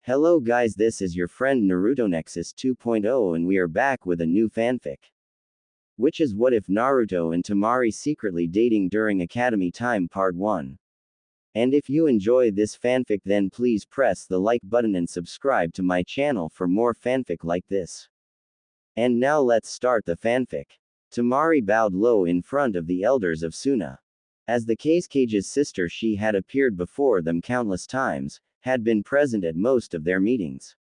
Hello guys, this is your friend Naruto Nexus 2.0 and we are back with a new fanfic. Which is What If Naruto and Temari Secretly Dating During Academy Time Part 1. And if you enjoy this fanfic then please press the like button and subscribe to my channel for more fanfic like this. And now let's start the fanfic. Temari bowed low in front of the elders of Suna. As the Cage's sister, she had appeared before them countless times, had been present at most of their meetings.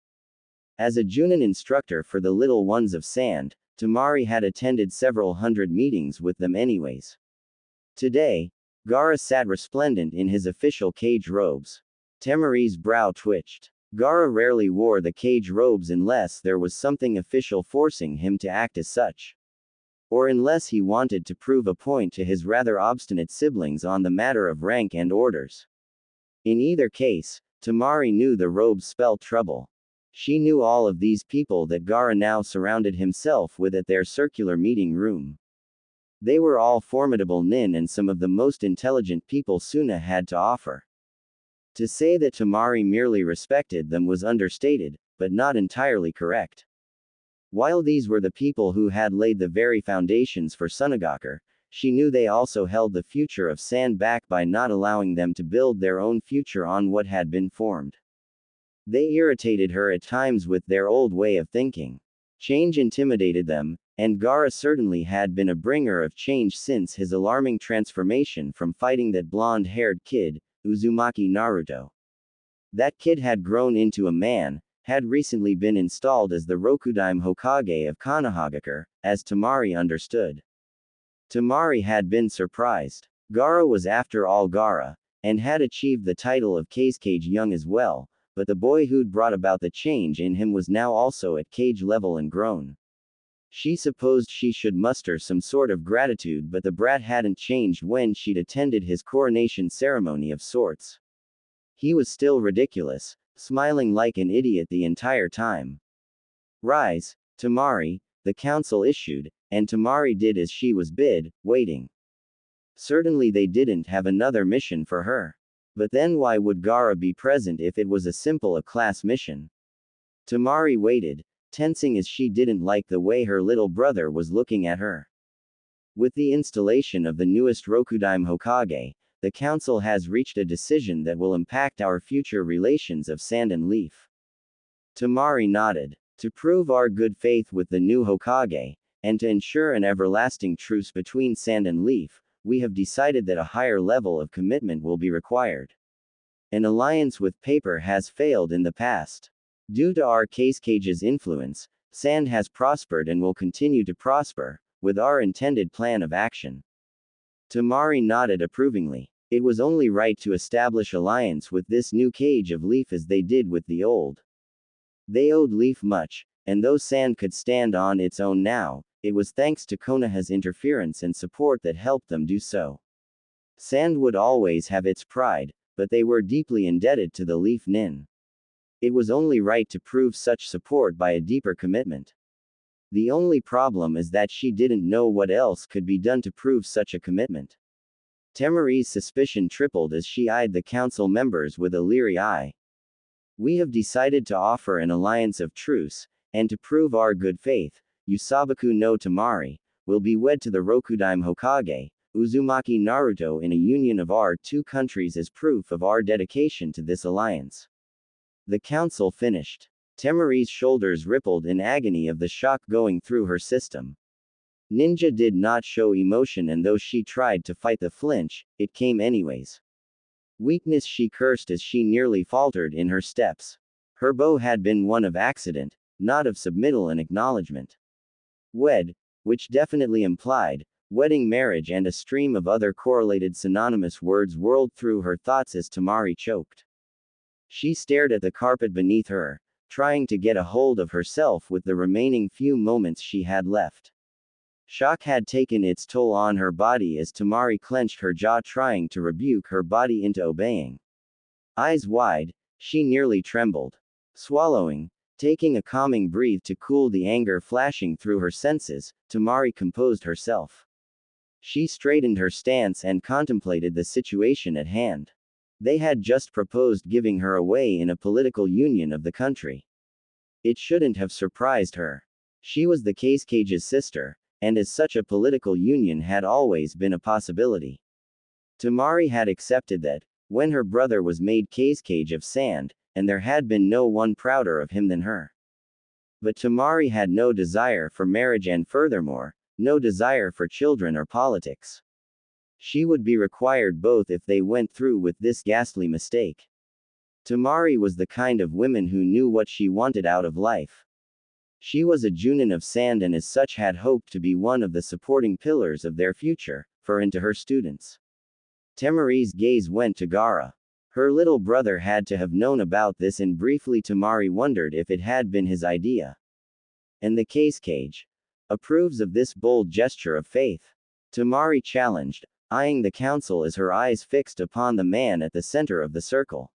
As a Junin instructor for the little ones of Sand, Temari had attended several hundred meetings with them anyways. Today, Gaara sat resplendent in his official cage robes. Temari's brow twitched. Gaara rarely wore the cage robes unless there was something official forcing him to act as such. Or unless he wanted to prove a point to his rather obstinate siblings on the matter of rank and orders. In either case, Temari knew the robes spelled trouble. She knew all of these people that Gaara now surrounded himself with at their circular meeting room. They were all formidable nin and some of the most intelligent people Suna had to offer. To say that Temari merely respected them was understated, but not entirely correct. While these were the people who had laid the very foundations for Sunagaku, she knew they also held the future of Sand back by not allowing them to build their own future on what had been formed. They irritated her at times with their old way of thinking. Change intimidated them, and Gaara certainly had been a bringer of change since his alarming transformation from fighting that blonde-haired kid, Uzumaki Naruto. That kid had grown into a man, had recently been installed as the Rokudime Hokage of Konohagakure, as Temari understood. Temari had been surprised. Gaara was after all Gaara, and had achieved the title of Cage Young as well, but the boy who'd brought about the change in him was now also at Cage level and grown. She supposed she should muster some sort of gratitude, but the brat hadn't changed when she'd attended his coronation ceremony of sorts. He was still ridiculous, smiling like an idiot the entire time. Rise, Temari, the council issued, and Temari did as she was bid, waiting. Certainly they didn't have another mission for her. But then why would Gaara be present if it was a simple class mission? Temari waited, tensing as she didn't like the way her little brother was looking at her. With the installation of the newest Rokudime Hokage, the council has reached a decision that will impact our future relations of Sand and Leaf. Temari nodded. To prove our good faith with the new Hokage, and to ensure an everlasting truce between Sand and Leaf, we have decided that a higher level of commitment will be required. An alliance with paper has failed in the past. Due to our Cage's influence, Sand has prospered and will continue to prosper, with our intended plan of action. Temari nodded approvingly. It was only right to establish alliance with this new Cage of Leaf as they did with the old. They owed Leaf much, and though Sand could stand on its own now, it was thanks to Konoha's interference and support that helped them do so. Sand would always have its pride, but they were deeply indebted to the Leaf Nin. It was only right to prove such support by a deeper commitment. The only problem is that she didn't know what else could be done to prove such a commitment. Temari's suspicion tripled as she eyed the council members with a leery eye. We have decided to offer an alliance of truce, and to prove our good faith, Usabaku no Temari will be wed to the Rokudime Hokage, Uzumaki Naruto in a union of our two countries as proof of our dedication to this alliance. The council finished. Temari's shoulders rippled in agony of the shock going through her system. Ninja did not show emotion, and though she tried to fight the flinch, it came anyways. Weakness, she cursed as she nearly faltered in her steps. Her bow had been one of accident, not of submittal and acknowledgement. Wed, which definitely implied wedding, marriage, and a stream of other correlated synonymous words whirled through her thoughts as Temari choked. She stared at the carpet beneath her, trying to get a hold of herself with the remaining few moments she had left. Shock had taken its toll on her body as Temari clenched her jaw, trying to rebuke her body into obeying. Eyes wide, she nearly trembled. Swallowing, taking a calming breath to cool the anger flashing through her senses, Temari composed herself. She straightened her stance and contemplated the situation at hand. They had just proposed giving her away in a political union of the country. It shouldn't have surprised her. She was the Cage's sister, and as such a political union had always been a possibility. Temari had accepted that, when her brother was made Cage of Sand, and there had been no one prouder of him than her. But Temari had no desire for marriage and furthermore, no desire for children or politics. She would be required both if they went through with this ghastly mistake. Temari was the kind of woman who knew what she wanted out of life. She was a Junin of Sand and as such had hoped to be one of the supporting pillars of their future, for and to her students. Temari's gaze went to Gaara. Her little brother had to have known about this and briefly Temari wondered if it had been his idea. And the Cage approves of this bold gesture of faith. Temari challenged, eyeing the council as her eyes fixed upon the man at the center of the circle.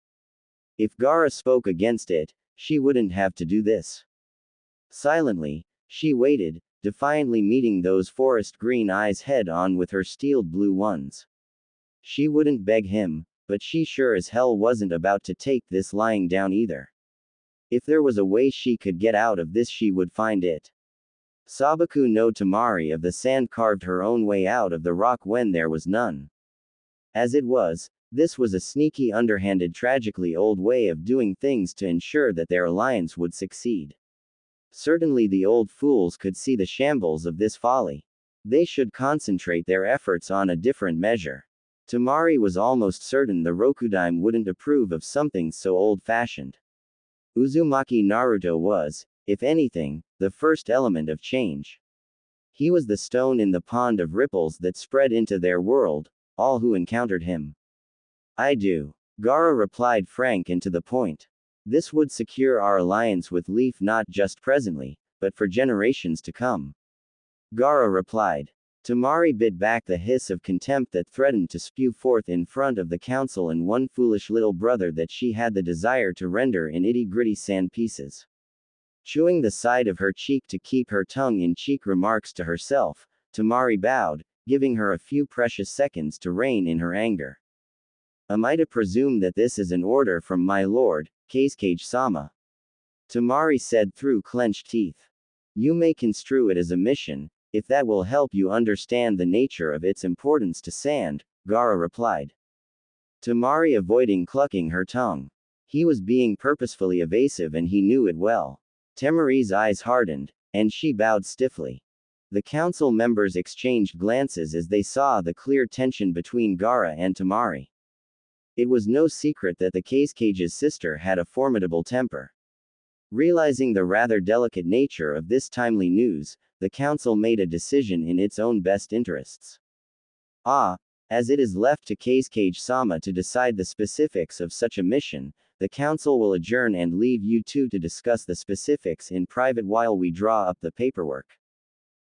If Gaara spoke against it, she wouldn't have to do this. Silently, she waited, defiantly meeting those forest green eyes head on with her steel blue ones. She wouldn't beg him, but she sure as hell wasn't about to take this lying down either. If there was a way she could get out of this, she would find it. Sabaku no Temari of the Sand carved her own way out of the rock when there was none. As it was, this was a sneaky, underhanded, tragically old way of doing things to ensure that their alliance would succeed. Certainly the old fools could see the shambles of this folly. They should concentrate their efforts on a different measure. Temari was almost certain the Rokudaime wouldn't approve of something so old-fashioned. Uzumaki Naruto was, if anything, the first element of change. He was the stone in the pond of ripples that spread into their world, all who encountered him. I do. Gaara replied frank and to the point. This would secure our alliance with Leaf not just presently, but for generations to come. Gaara replied. Temari bit back the hiss of contempt that threatened to spew forth in front of the council and one foolish little brother that she had the desire to render in itty-gritty sand pieces. Chewing the side of her cheek to keep her tongue in cheek remarks to herself, Temari bowed, giving her a few precious seconds to rein in her anger. Am I to presume that this is an order from my lord, Cage-sama? Temari said through clenched teeth. You may construe it as a mission, if that will help you understand the nature of its importance to Sand, Gaara replied. Temari avoiding clucking her tongue. He was being purposefully evasive and he knew it well. Temari's eyes hardened, and she bowed stiffly. The council members exchanged glances as they saw the clear tension between Gaara and Temari. It was no secret that the Cage's sister had a formidable temper. Realizing the rather delicate nature of this timely news, the council made a decision in its own best interests. As it is left to Cage-sama to decide the specifics of such a mission, the council will adjourn and leave you two to discuss the specifics in private while we draw up the paperwork.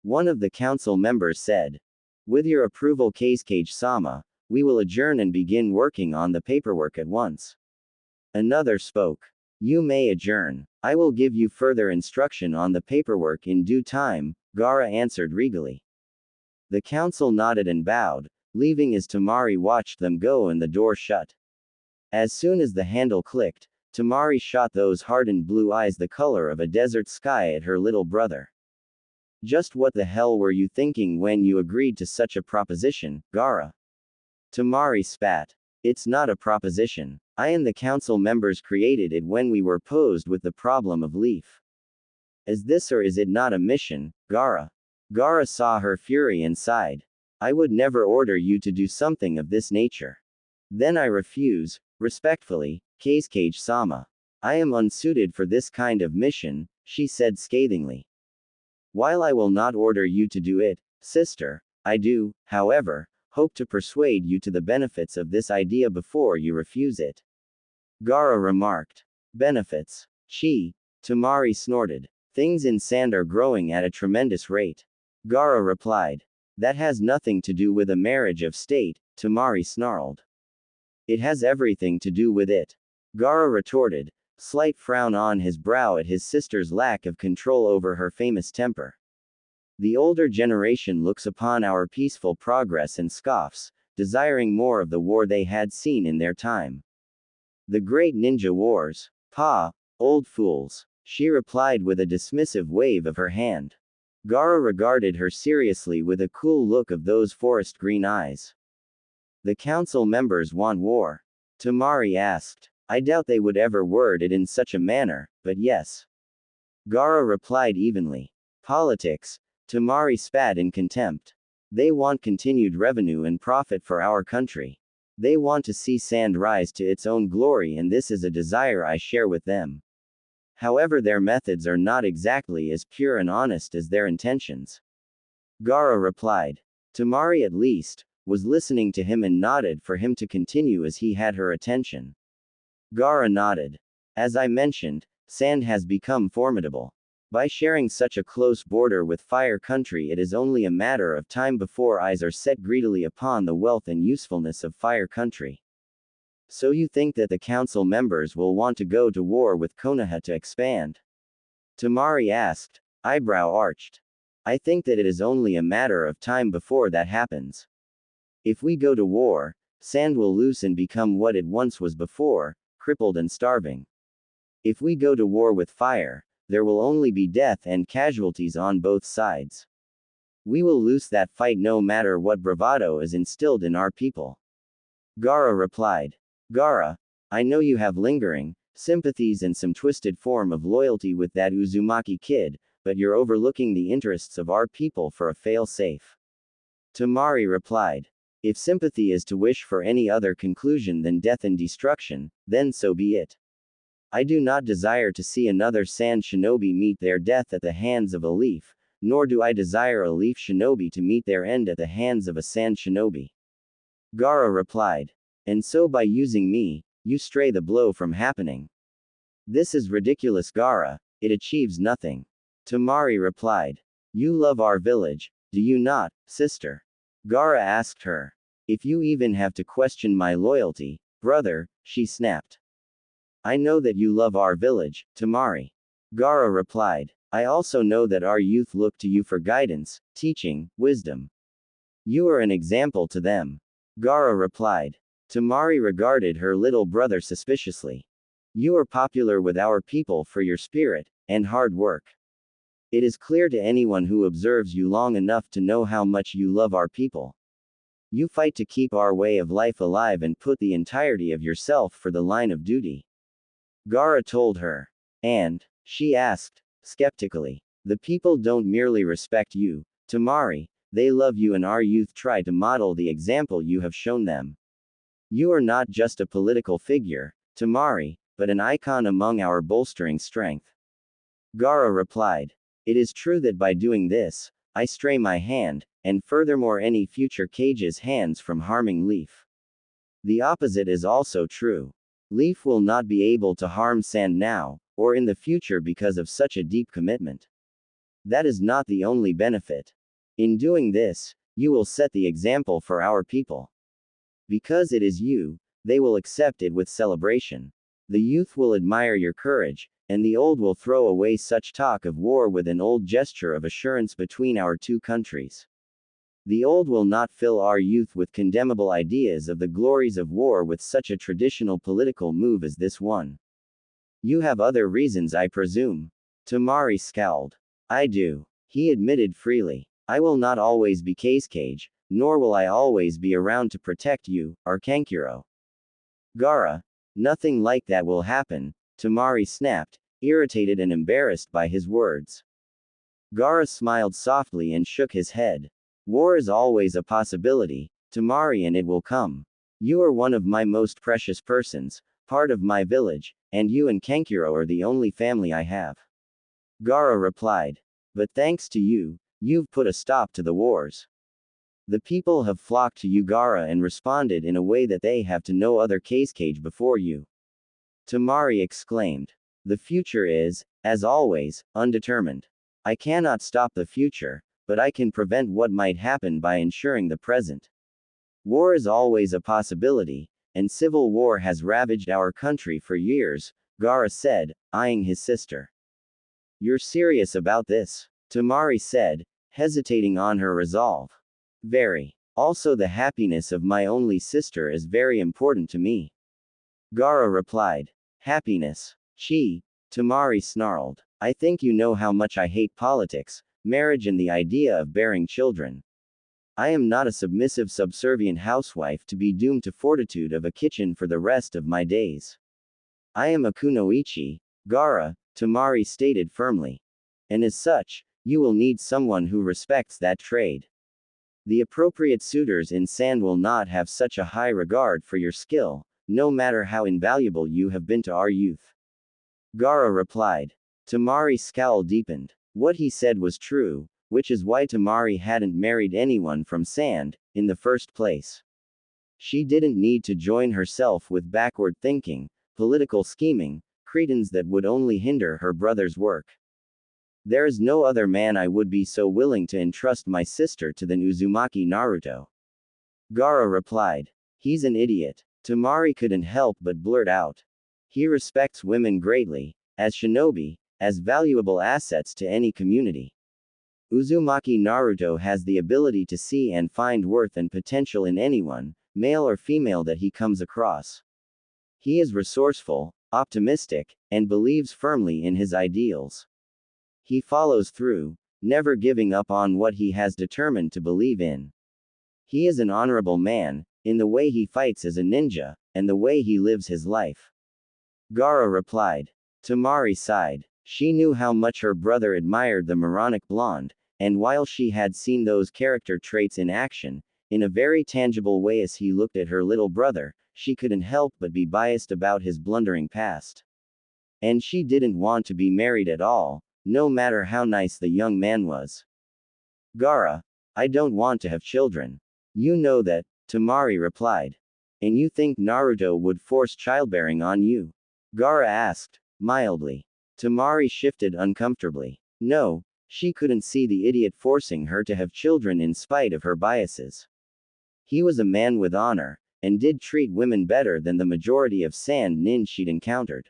One of the council members said. With your approval, Cage-sama, we will adjourn and begin working on the paperwork at once. Another spoke. You may adjourn. I will give you further instruction on the paperwork in due time, Gaara answered regally. The council nodded and bowed, leaving as Temari watched them go and the door shut. As soon as the handle clicked, Temari shot those hardened blue eyes the color of a desert sky at her little brother. Just what the hell were you thinking when you agreed to such a proposition, Gaara? Temari spat. It's not a proposition. I and the council members created it when we were posed with the problem of Leaf. Is this or is it not a mission, Gaara? Gaara saw her fury and sighed. I would never order you to do something of this nature. Then I refuse, respectfully, Cage-sama. I am unsuited for this kind of mission, she said scathingly. While I will not order you to do it, sister, I do, however, hope to persuade you to the benefits of this idea before you refuse it. Gaara remarked. Benefits. Temari snorted. Things in Sand are growing at a tremendous rate. Gaara replied. That has nothing to do with a marriage of state, Temari snarled. It has everything to do with it. Gaara retorted, slight frown on his brow at his sister's lack of control over her famous temper. The older generation looks upon our peaceful progress and scoffs, desiring more of the war they had seen in their time. The great ninja wars. Pa, old fools, she replied with a dismissive wave of her hand. Gaara regarded her seriously with a cool look of those forest green eyes. The council members want war? Temari asked. I doubt they would ever word it in such a manner, but yes. Gaara replied evenly. Politics. Temari spat in contempt. They want continued revenue and profit for our country. They want to see sand rise to its own glory, and this is a desire I share with them. However, their methods are not exactly as pure and honest as their intentions. Gaara replied. Temari, at least, was listening to him and nodded for him to continue as he had her attention. Gaara nodded. As I mentioned, sand has become formidable. By sharing such a close border with Fire Country, it is only a matter of time before eyes are set greedily upon the wealth and usefulness of Fire Country. So you think that the council members will want to go to war with Konoha to expand? Temari asked, eyebrow arched. I think that it is only a matter of time before that happens. If we go to war, sand will loose and become what it once was before, crippled and starving. If we go to war with fire, there will only be death and casualties on both sides. We will lose that fight no matter what bravado is instilled in our people. Gaara replied. Gaara, I know you have lingering sympathies and some twisted form of loyalty with that Uzumaki kid, but you're overlooking the interests of our people for a fail-safe. Temari replied. If sympathy is to wish for any other conclusion than death and destruction, then so be it. I do not desire to see another sand shinobi meet their death at the hands of a leaf, nor do I desire a leaf shinobi to meet their end at the hands of a sand shinobi. Gaara replied. And so by using me, you stray the blow from happening. This is ridiculous, Gaara, it achieves nothing. Temari replied. You love our village, do you not, sister? Gaara asked her. If you even have to question my loyalty, brother, she snapped. I know that you love our village, Temari. Gaara replied. I also know that our youth look to you for guidance, teaching, wisdom. You are an example to them. Gaara replied. Temari regarded her little brother suspiciously. You are popular with our people for your spirit and hard work. It is clear to anyone who observes you long enough to know how much you love our people. You fight to keep our way of life alive and put the entirety of yourself for the line of duty. Gaara told her. And, she asked, skeptically, the people don't merely respect you, Temari, they love you, and our youth try to model the example you have shown them. You are not just a political figure, Temari, but an icon among our bolstering strength. Gaara replied. It is true that by doing this, I stray my hand, and furthermore any future cage's hands from harming Leaf. The opposite is also true. Leaf will not be able to harm Sand now, or in the future because of such a deep commitment. That is not the only benefit. In doing this, you will set the example for our people. Because it is you, they will accept it with celebration. The youth will admire your courage, and the old will throw away such talk of war with an old gesture of assurance between our two countries. The old will not fill our youth with condemnable ideas of the glories of war with such a traditional political move as this one. You have other reasons, I presume. Temari scowled. I do. He admitted freely. I will not always be Cage, nor will I always be around to protect you, our Kankuro. Gaara. Nothing like that will happen, Temari snapped, irritated and embarrassed by his words. Gaara smiled softly and shook his head. War is always a possibility, Temari, and it will come. You are one of my most precious persons, part of my village, and you and Kankuro are the only family I have. Gaara replied. But thanks to you, you've put a stop to the wars. The people have flocked to you, Gaara, and responded in a way that they have to no other cage before you. Temari exclaimed. The future is, as always, undetermined. I cannot stop the future, but I can prevent what might happen by ensuring the present. War is always a possibility, and civil war has ravaged our country for years, Gaara said, eyeing his sister. You're serious about this? Temari said, hesitating on her resolve. Very. Also, the happiness of my only sister is very important to me. Gaara replied. Happiness. Temari snarled. I think you know how much I hate politics, marriage, and the idea of bearing children. I am not a submissive, subservient housewife to be doomed to fortitude of a kitchen for the rest of my days. I am a kunoichi, Gaara, Temari stated firmly. And as such, you will need someone who respects that trade. The appropriate suitors in sand will not have such a high regard for your skill, no matter how invaluable you have been to our youth. Gaara replied. Temari's scowl deepened. What he said was true, which is why Temari hadn't married anyone from sand, in the first place. She didn't need to join herself with backward thinking, political scheming, cretins that would only hinder her brother's work. There is no other man I would be so willing to entrust my sister to than Uzumaki Naruto. Gaara replied. He's an idiot. Temari couldn't help but blurt out. He respects women greatly, as shinobi, as valuable assets to any community. Uzumaki Naruto has the ability to see and find worth and potential in anyone, male or female, that he comes across. He is resourceful, optimistic, and believes firmly in his ideals. He follows through, never giving up on what he has determined to believe in. He is an honorable man, in the way he fights as a ninja, and the way he lives his life. Gaara replied. Temari sighed. She knew how much her brother admired the moronic blonde, and while she had seen those character traits in action, in a very tangible way as he looked at her little brother, she couldn't help but be biased about his blundering past. And she didn't want to be married at all, no matter how nice the young man was. Gaara, I don't want to have children. You know that, Temari replied. And you think Naruto would force childbearing on you? Gaara asked, mildly. Temari shifted uncomfortably. No, she couldn't see the idiot forcing her to have children in spite of her biases. He was a man with honor, and did treat women better than the majority of sand ninjas she'd encountered.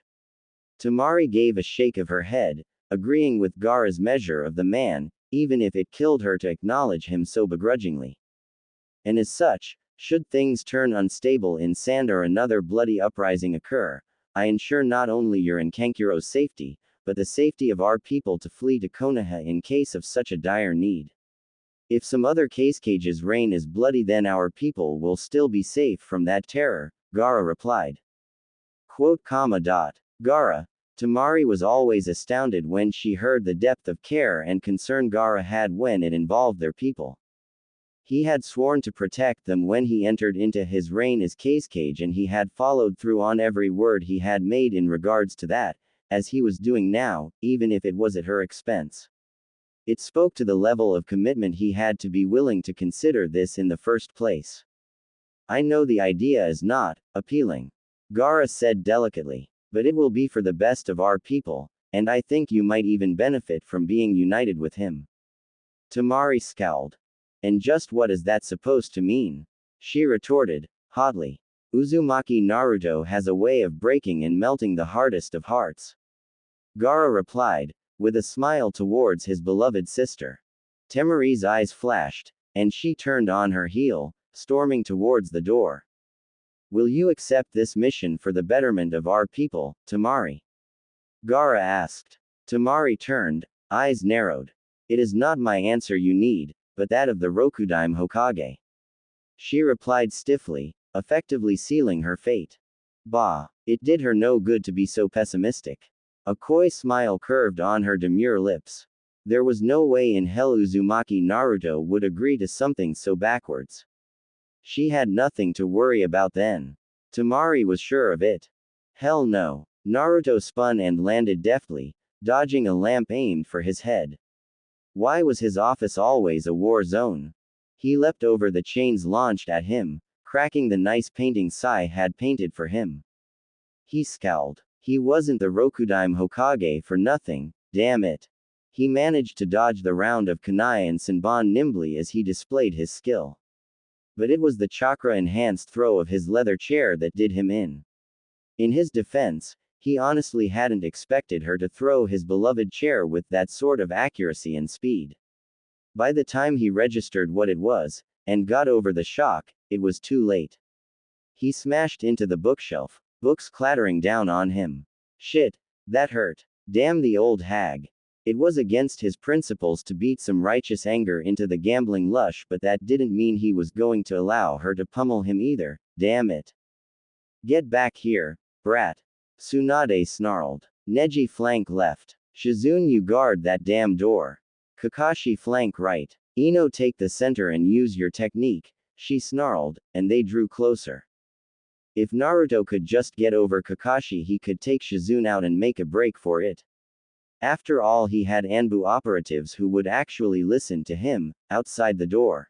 Temari gave a shake of her head, agreeing with Gaara's measure of the man, even if it killed her to acknowledge him so begrudgingly. And as such, should things turn unstable in sand or another bloody uprising occur, I ensure not only your and Kankuro's safety, but the safety of our people to flee to Konoha in case of such a dire need. If some other cage's reign is bloody, then our people will still be safe from that terror, Gaara replied. Gaara. Temari was always astounded when she heard the depth of care and concern Gaara had when it involved their people. He had sworn to protect them when he entered into his reign as Kazekage, and he had followed through on every word he had made in regards to that, as he was doing now, even if it was at her expense. It spoke to the level of commitment he had to be willing to consider this in the first place. I know the idea is not appealing, Gaara said delicately, but it will be for the best of our people, and I think you might even benefit from being united with him. Temari scowled. And just what is that supposed to mean? She retorted, hotly. Uzumaki Naruto has a way of breaking and melting the hardest of hearts. Gaara replied, with a smile towards his beloved sister. Temari's eyes flashed, and she turned on her heel, storming towards the door. Will you accept this mission for the betterment of our people, Temari? Gaara asked. Temari turned, eyes narrowed. It is not my answer you need, but that of the Rokudaime Hokage. She replied stiffly, effectively sealing her fate. Bah, it did her no good to be so pessimistic. A coy smile curved on her demure lips. There was no way in hell Uzumaki Naruto would agree to something so backwards. She had nothing to worry about then. Temari was sure of it. Hell no. Naruto spun and landed deftly, dodging a lamp aimed for his head. Why was his office always a war zone? He leapt over the chains launched at him, cracking the nice painting Sai had painted for him. He scowled. He wasn't the Rokudaime Hokage for nothing, damn it. He managed to dodge the round of kunai and senbon nimbly as he displayed his skill. But it was the chakra-enhanced throw of his leather chair that did him in. In his defense, he honestly hadn't expected her to throw his beloved chair with that sort of accuracy and speed. By the time he registered what it was, and got over the shock, it was too late. He smashed into the bookshelf, books clattering down on him. Shit, that hurt. Damn the old hag. It was against his principles to beat some righteous anger into the gambling lush, but that didn't mean he was going to allow her to pummel him either, damn it. Get back here, brat. Tsunade snarled. Neji flank left. Shizune, you guard that damn door. Kakashi flank right. Ino, take the center and use your technique, she snarled, and they drew closer. If Naruto could just get over Kakashi, he could take Shizune out and make a break for it. After all, he had Anbu operatives who would actually listen to him, outside the door.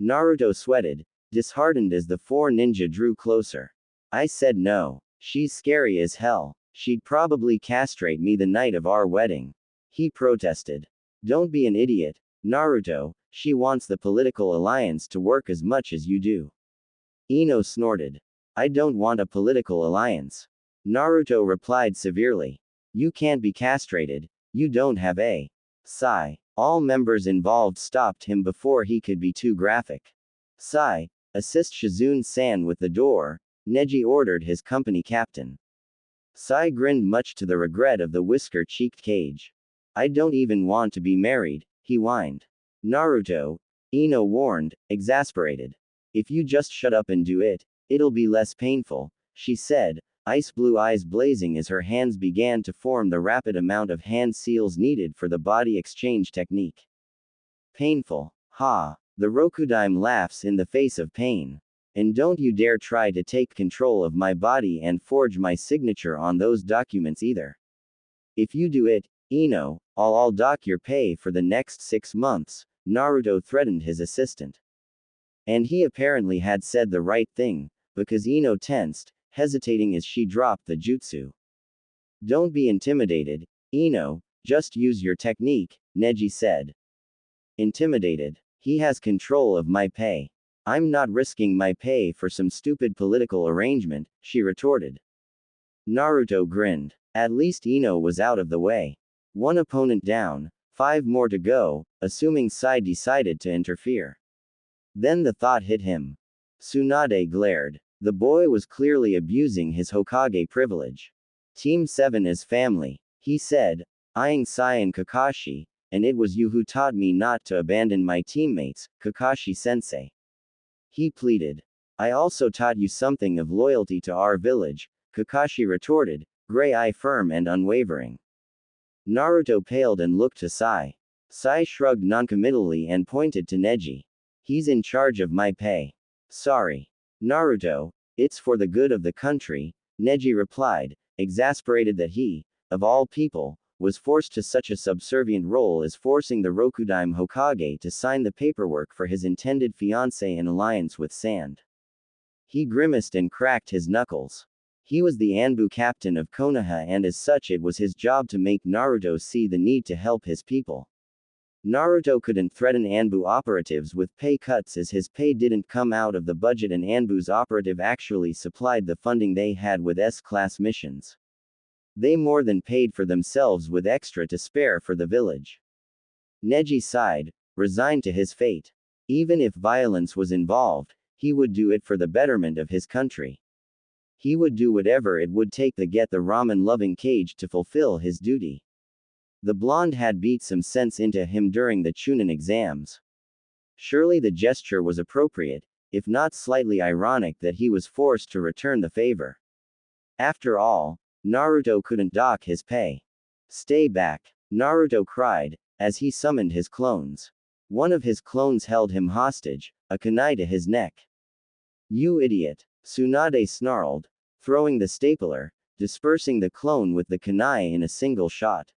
Naruto sweated, disheartened as the four ninja drew closer. I said no. She's scary as hell. She'd probably castrate me the night of our wedding. He protested. Don't be an idiot, Naruto, she wants the political alliance to work as much as you do. Ino snorted. I don't want a political alliance. Naruto replied severely. You can't be castrated, you don't have a. Sigh. All members involved stopped him before he could be too graphic. Sigh. Assist Shizune-san with the door, Neji ordered his company captain. Sai grinned, much to the regret of the whisker-cheeked Cage. I don't even want to be married, he whined. Naruto, Ino warned, exasperated. If you just shut up and do it, it'll be less painful, she said, ice blue eyes blazing as her hands began to form the rapid amount of hand seals needed for the body exchange technique. Painful. Ha. The Rokudime laughs in the face of pain. And don't you dare try to take control of my body and forge my signature on those documents either. If you do it, Ino, I'll dock your pay for the next 6 months, Naruto threatened his assistant. And he apparently had said the right thing, because Ino tensed, hesitating as she dropped the jutsu. Don't be intimidated, Ino, just use your technique, Neji said. Intimidated? He has control of my pay. I'm not risking my pay for some stupid political arrangement, she retorted. Naruto grinned. At least Ino was out of the way. 1 opponent down, 5 more to go, assuming Sai decided to interfere. Then the thought hit him. Tsunade glared. The boy was clearly abusing his Hokage privilege. Team 7 is family, he said, eyeing Sai and Kakashi, and it was you who taught me not to abandon my teammates, Kakashi-sensei. He pleaded. I also taught you something of loyalty to our village, Kakashi retorted, gray eye firm and unwavering. Naruto paled and looked to Sai. Sai shrugged noncommittally and pointed to Neji. He's in charge of my pay. Sorry. Naruto, it's for the good of the country, Neji replied, exasperated that he, of all people, was forced to such a subservient role as forcing the Rokudime Hokage to sign the paperwork for his intended fiancée in alliance with Sand. He grimaced and cracked his knuckles. He was the Anbu captain of Konoha, and as such it was his job to make Naruto see the need to help his people. Naruto couldn't threaten Anbu operatives with pay cuts as his pay didn't come out of the budget, and Anbu's operative actually supplied the funding they had with S-class missions. They more than paid for themselves with extra to spare for the village. Neji sighed, resigned to his fate. Even if violence was involved, he would do it for the betterment of his country. He would do whatever it would take to get the ramen-loving Cage to fulfill his duty. The blonde had beat some sense into him during the Chunin exams. Surely the gesture was appropriate, if not slightly ironic that he was forced to return the favor. After all, Naruto couldn't dock his pay. Stay back, Naruto cried, as he summoned his clones. One of his clones held him hostage, a kunai to his neck. You idiot, Tsunade snarled, throwing the stapler, dispersing the clone with the kunai in a single shot.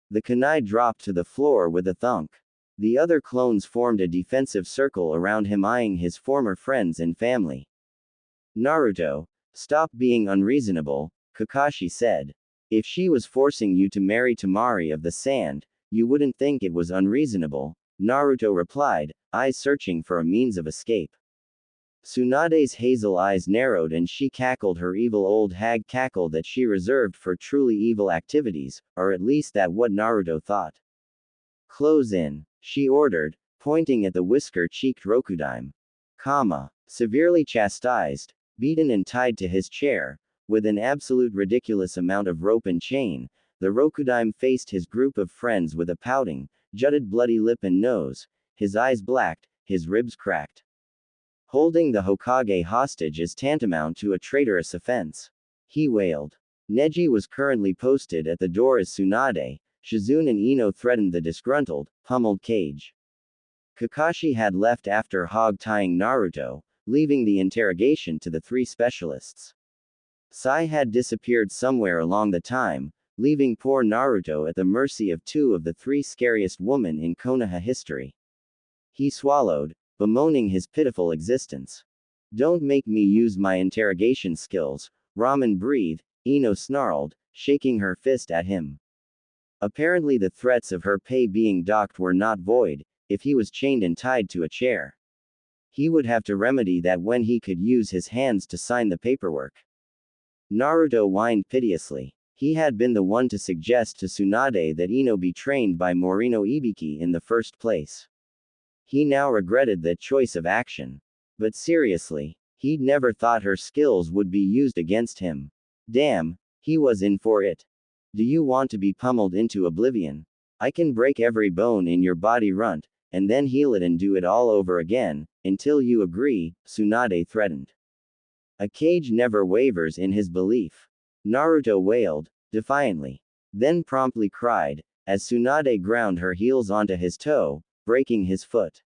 The kunai dropped to the floor with a thunk. The other clones formed a defensive circle around him, eyeing his former friends and family. Naruto, stop being unreasonable, Kakashi said. If she was forcing you to marry Temari of the Sand, you wouldn't think it was unreasonable, Naruto replied, eyes searching for a means of escape. Tsunade's hazel eyes narrowed and she cackled her evil old hag cackle that she reserved for truly evil activities, or at least that what Naruto thought. Close in, she ordered, pointing at the whisker-cheeked Rokudaime. Severely chastised, beaten and tied to his chair, with an absolute ridiculous amount of rope and chain, the Rokudaime faced his group of friends with a pouting, jutted bloody lip and nose, his eyes blacked, his ribs cracked. Holding the Hokage hostage is tantamount to a traitorous offense, he wailed. Neji was currently posted at the door as Tsunade, Shizune and Ino threatened the disgruntled, pummeled Cage. Kakashi had left after hog-tying Naruto, leaving the interrogation to the three specialists. Sai had disappeared somewhere along the time, leaving poor Naruto at the mercy of two of the three scariest women in Konoha history. He swallowed, bemoaning his pitiful existence. Don't make me use my interrogation skills, Ramen breathed, Ino snarled, shaking her fist at him. Apparently the threats of her pay being docked were not void, if he was chained and tied to a chair. He would have to remedy that when he could use his hands to sign the paperwork. Naruto whined piteously. He had been the one to suggest to Tsunade that Ino be trained by Morino Ibiki in the first place. He now regretted that choice of action. But seriously, he'd never thought her skills would be used against him. Damn, he was in for it. Do you want to be pummeled into oblivion? I can break every bone in your body runt, and then heal it and do it all over again, until you agree, Tsunade threatened. A Cage never wavers in his belief. Naruto wailed, defiantly. Then promptly cried, as Tsunade ground her heels onto his toe, breaking his foot.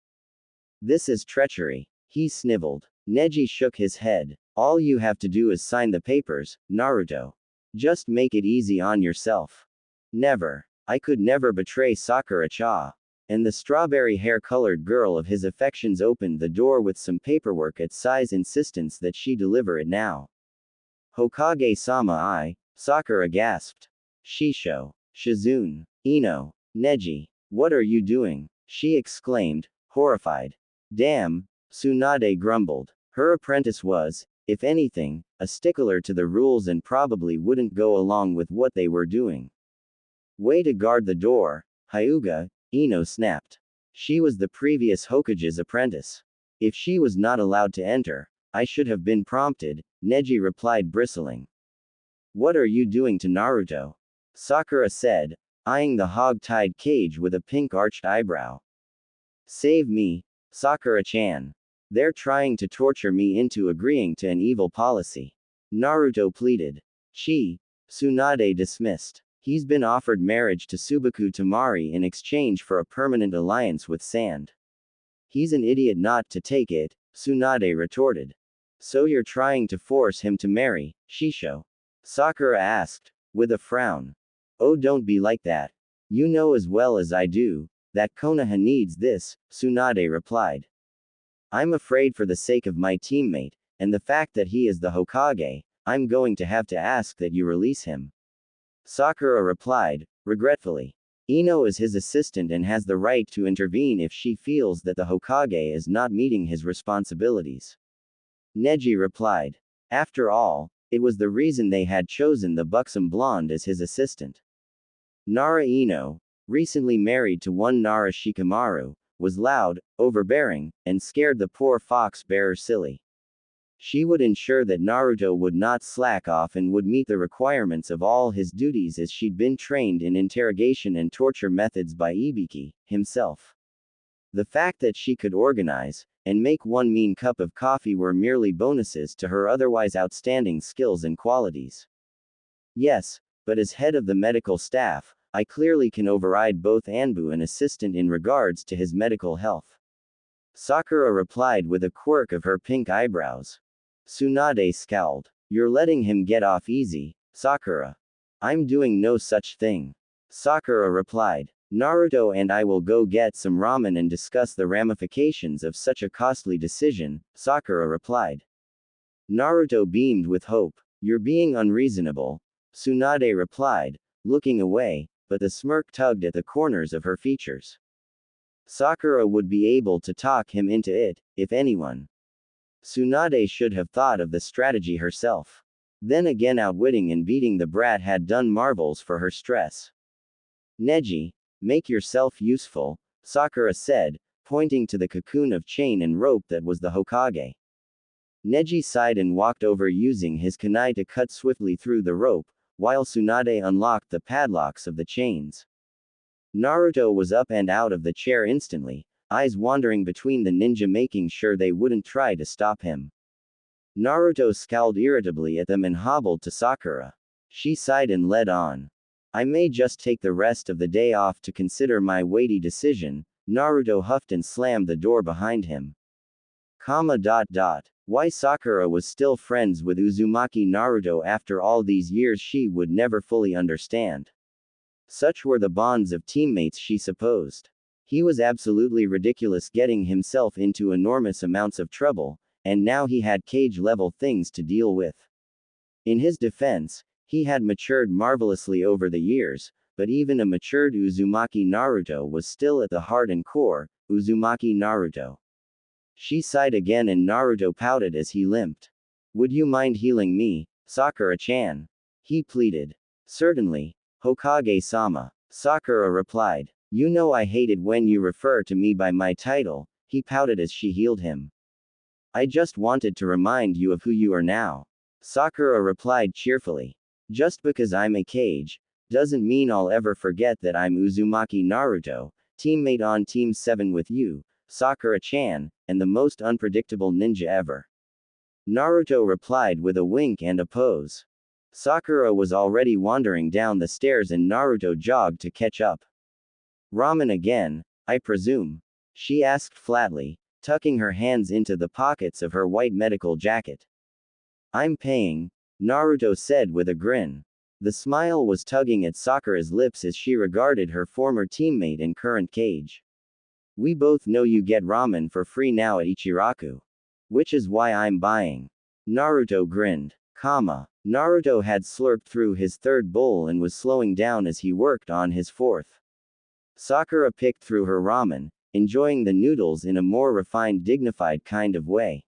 This is treachery, he sniveled. Neji shook his head. All you have to do is sign the papers, Naruto. Just make it easy on yourself. Never. I could never betray Sakura-cha. And the strawberry hair-colored girl of his affections opened the door with some paperwork at Sai's insistence that she deliver it now. Hokage-sama Sakura gasped. Shisho. Shizune. Ino. Neji. What are you doing? She exclaimed, horrified. Damn, Tsunade grumbled. Her apprentice was, if anything, a stickler to the rules and probably wouldn't go along with what they were doing. Way to guard the door, Hyuga, Ino snapped. She was the previous Hokage's apprentice. If she was not allowed to enter, I should have been prompted, Neji replied bristling. What are you doing to Naruto? Sakura said, eyeing the hog-tied Cage with a pink-arched eyebrow. Save me, Sakura-chan. They're trying to torture me into agreeing to an evil policy. Naruto pleaded. Tsunade dismissed. He's been offered marriage to Subaku Temari in exchange for a permanent alliance with Sand. He's an idiot not to take it, Tsunade retorted. So you're trying to force him to marry, Shisho? Sakura asked, with a frown. Oh, don't be like that. You know as well as I do, that Konoha needs this, Tsunade replied. I'm afraid for the sake of my teammate, and the fact that he is the Hokage, I'm going to have to ask that you release him. Sakura replied, regretfully. Ino is his assistant and has the right to intervene if she feels that the Hokage is not meeting his responsibilities. Neji replied. After all, it was the reason they had chosen the buxom blonde as his assistant. Nara Ino, recently married to one Nara Shikamaru, was loud, overbearing, and scared the poor fox bearer silly. She would ensure that Naruto would not slack off and would meet the requirements of all his duties as she'd been trained in interrogation and torture methods by Ibiki, himself. The fact that she could organize, and make one mean cup of coffee were merely bonuses to her otherwise outstanding skills and qualities. Yes, but as head of the medical staff, I clearly can override both Anbu and assistant in regards to his medical health. Sakura replied with a quirk of her pink eyebrows. Tsunade scowled. You're letting him get off easy, Sakura. I'm doing no such thing. Sakura replied. Naruto and I will go get some ramen and discuss the ramifications of such a costly decision, Sakura replied. Naruto beamed with hope. You're being unreasonable, Tsunade replied, looking away, but the smirk tugged at the corners of her features. Sakura would be able to talk him into it, if anyone. Tsunade should have thought of the strategy herself. Then again, outwitting and beating the brat had done marvels for her stress. Neji, make yourself useful, Sakura said, pointing to the cocoon of chain and rope that was the Hokage. Neji sighed and walked over using his kunai to cut swiftly through the rope, while Tsunade unlocked the padlocks of the chains. Naruto was up and out of the chair instantly, eyes wandering between the ninja making sure they wouldn't try to stop him. Naruto scowled irritably at them and hobbled to Sakura. She sighed and led on. I may just take the rest of the day off to consider my weighty decision, Naruto huffed and slammed the door behind him. Why Sakura was still friends with Uzumaki Naruto after all these years she would never fully understand. Such were the bonds of teammates she supposed. He was absolutely ridiculous getting himself into enormous amounts of trouble, and now he had cage-level things to deal with. In his defense, he had matured marvelously over the years, but even a matured Uzumaki Naruto was still at the heart and core, Uzumaki Naruto. She sighed again and Naruto pouted as he limped. Would you mind healing me, Sakura-chan? He pleaded. Certainly, Hokage-sama, Sakura replied. You know I hate it when you refer to me by my title, he pouted as she healed him. I just wanted to remind you of who you are now. Sakura replied cheerfully. Just because I'm a Kage, doesn't mean I'll ever forget that I'm Uzumaki Naruto, teammate on Team 7 with you, Sakura-chan, and the most unpredictable ninja ever. Naruto replied with a wink and a pose. Sakura was already wandering down the stairs and Naruto jogged to catch up. Ramen again, I presume? She asked flatly, tucking her hands into the pockets of her white medical jacket. I'm paying, Naruto said with a grin. The smile was tugging at Sakura's lips as she regarded her former teammate and current Kage. We both know you get ramen for free now at Ichiraku. Which is why I'm buying. Naruto grinned. Naruto had slurped through his third bowl and was slowing down as he worked on his fourth. Sakura picked through her ramen, enjoying the noodles in a more refined, dignified kind of way.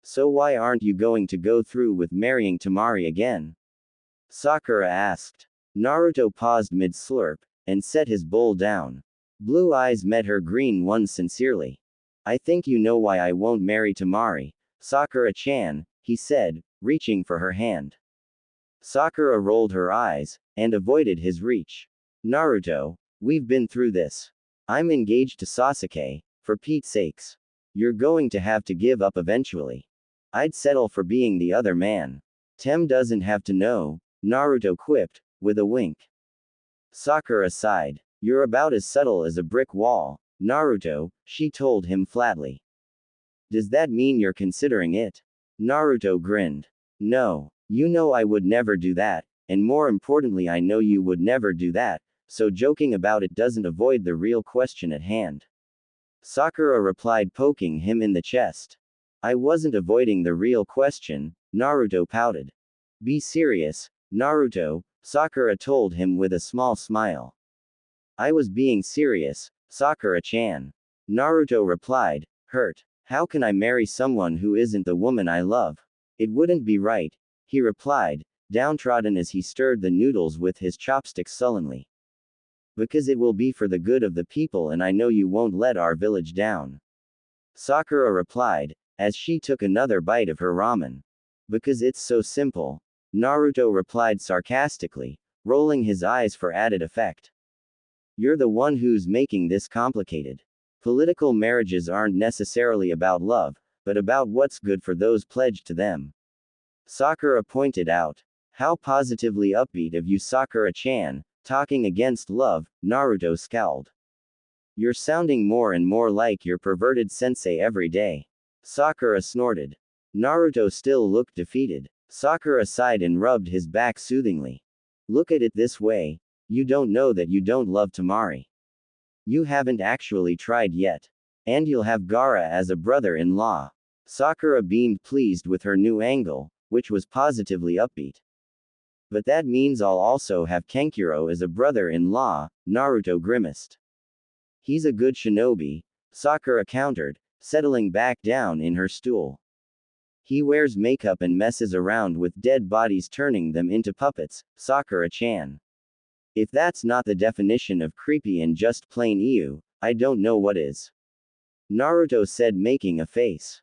So why aren't you going to go through with marrying Temari again? Sakura asked. Naruto paused mid-slurp, and set his bowl down. Blue eyes met her green ones sincerely. I think you know why I won't marry Temari, Sakura-chan, he said, reaching for her hand. Sakura rolled her eyes, and avoided his reach. Naruto, we've been through this. I'm engaged to Sasuke, for Pete's sakes. You're going to have to give up eventually. I'd settle for being the other man. Tem doesn't have to know, Naruto quipped, with a wink. Sakura sighed. You're about as subtle as a brick wall, Naruto, she told him flatly. Does that mean you're considering it? Naruto grinned. No. You know I would never do that, and more importantly I know you would never do that, so joking about it doesn't avoid the real question at hand. Sakura replied, poking him in the chest. I wasn't avoiding the real question, Naruto pouted. Be serious, Naruto, Sakura told him with a small smile. I was being serious, Sakura-chan. Naruto replied, hurt. How can I marry someone who isn't the woman I love? It wouldn't be right, he replied, downtrodden as he stirred the noodles with his chopsticks sullenly. Because it will be for the good of the people and I know you won't let our village down. Sakura replied, as she took another bite of her ramen. Because it's so simple, Naruto replied sarcastically, rolling his eyes for added effect. You're the one who's making this complicated. Political marriages aren't necessarily about love, but about what's good for those pledged to them. Sakura pointed out. How positively upbeat of you, Sakura-chan, talking against love, Naruto scowled. You're sounding more and more like your perverted sensei every day. Sakura snorted. Naruto still looked defeated. Sakura sighed and rubbed his back soothingly. Look at it this way. You don't know that you don't love Temari. You haven't actually tried yet. And you'll have Gaara as a brother-in-law. Sakura beamed, pleased with her new angle, which was positively upbeat. But that means I'll also have Kankuro as a brother-in-law, Naruto grimaced. He's a good shinobi, Sakura countered, settling back down in her stool. He wears makeup and messes around with dead bodies, turning them into puppets, Sakura-chan. If that's not the definition of creepy and just plain ew, I don't know what is. Naruto said, making a face.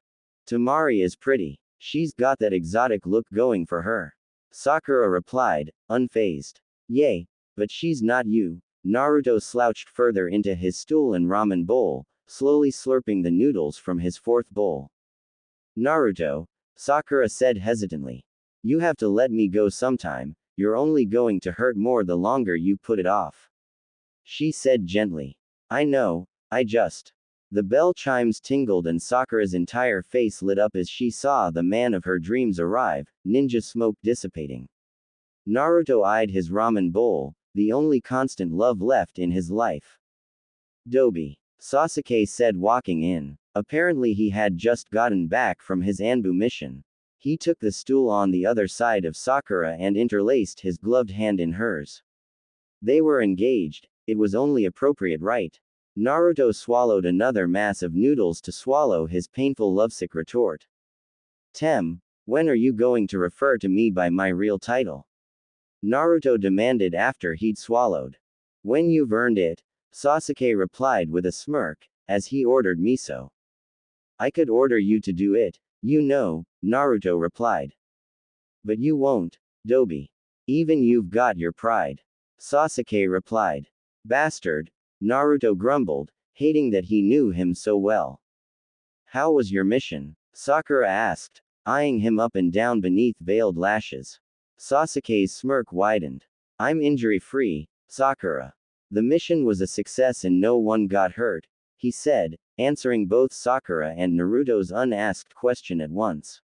Temari is pretty. She's got that exotic look going for her. Sakura replied, unfazed. Yay, but she's not you. Naruto slouched further into his stool and ramen bowl, slowly slurping the noodles from his fourth bowl. Naruto, Sakura said hesitantly. You have to let me go sometime, you're only going to hurt more the longer you put it off. She said gently. I know, I just. The bell chimes tingled and Sakura's entire face lit up as she saw the man of her dreams arrive, ninja smoke dissipating. Naruto eyed his ramen bowl, the only constant love left in his life. Dobi, Sasuke said walking in. Apparently he had just gotten back from his Anbu mission. He took the stool on the other side of Sakura and interlaced his gloved hand in hers. They were engaged, it was only appropriate, right? Naruto swallowed another mass of noodles to swallow his painful lovesick retort. When are you going to refer to me by my real title? Naruto demanded after he'd swallowed. When you've earned it, Sasuke replied with a smirk, as he ordered miso. I could order you to do it, you know, Naruto replied. But you won't, Dobi. Even you've got your pride. Sasuke replied. Bastard, Naruto grumbled, hating that he knew him so well. How was your mission? Sakura asked, eyeing him up and down beneath veiled lashes. Sasuke's smirk widened. I'm injury-free, Sakura. The mission was a success and no one got hurt, he said, answering both Sakura and Naruto's unasked question at once.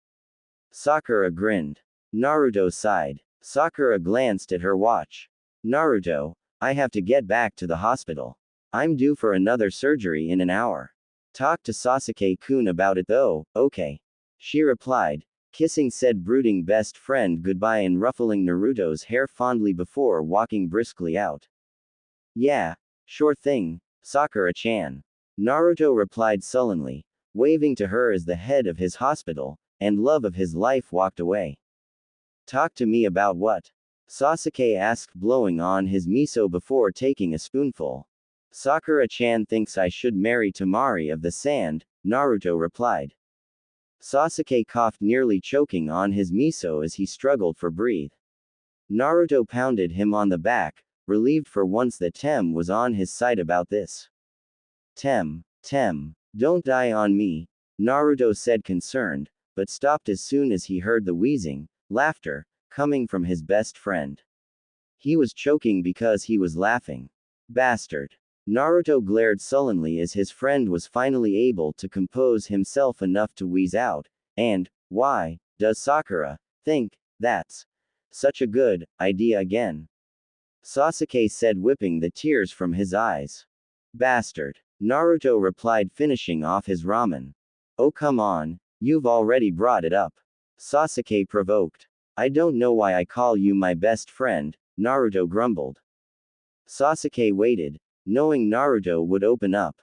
Sakura grinned. Naruto sighed. Sakura glanced at her watch. Naruto, I have to get back to the hospital. I'm due for another surgery in an hour. Talk to Sasuke-kun about it though, okay. She replied, kissing said brooding best friend goodbye and ruffling Naruto's hair fondly before walking briskly out. Yeah, sure thing, Sakura-chan. Naruto replied sullenly, waving to her as the head of his hospital, and love of his life walked away. Talk to me about what? Sasuke asked, blowing on his miso before taking a spoonful. Sakura-chan thinks I should marry Temari of the Sand, Naruto replied. Sasuke coughed, nearly choking on his miso as he struggled for breath. Naruto pounded him on the back, relieved for once that Tem was on his side about this. Tem, don't die on me, Naruto said concerned, but stopped as soon as he heard the wheezing, laughter, coming from his best friend. He was choking because he was laughing. Bastard. Naruto glared sullenly as his friend was finally able to compose himself enough to wheeze out, and, why, does Sakura think that's such a good idea again? Sasuke said, whipping the tears from his eyes. Bastard. Naruto replied, finishing off his ramen. Oh come on, you've already brought it up. Sasuke provoked. I don't know why I call you my best friend, Naruto grumbled. Sasuke waited, knowing Naruto would open up.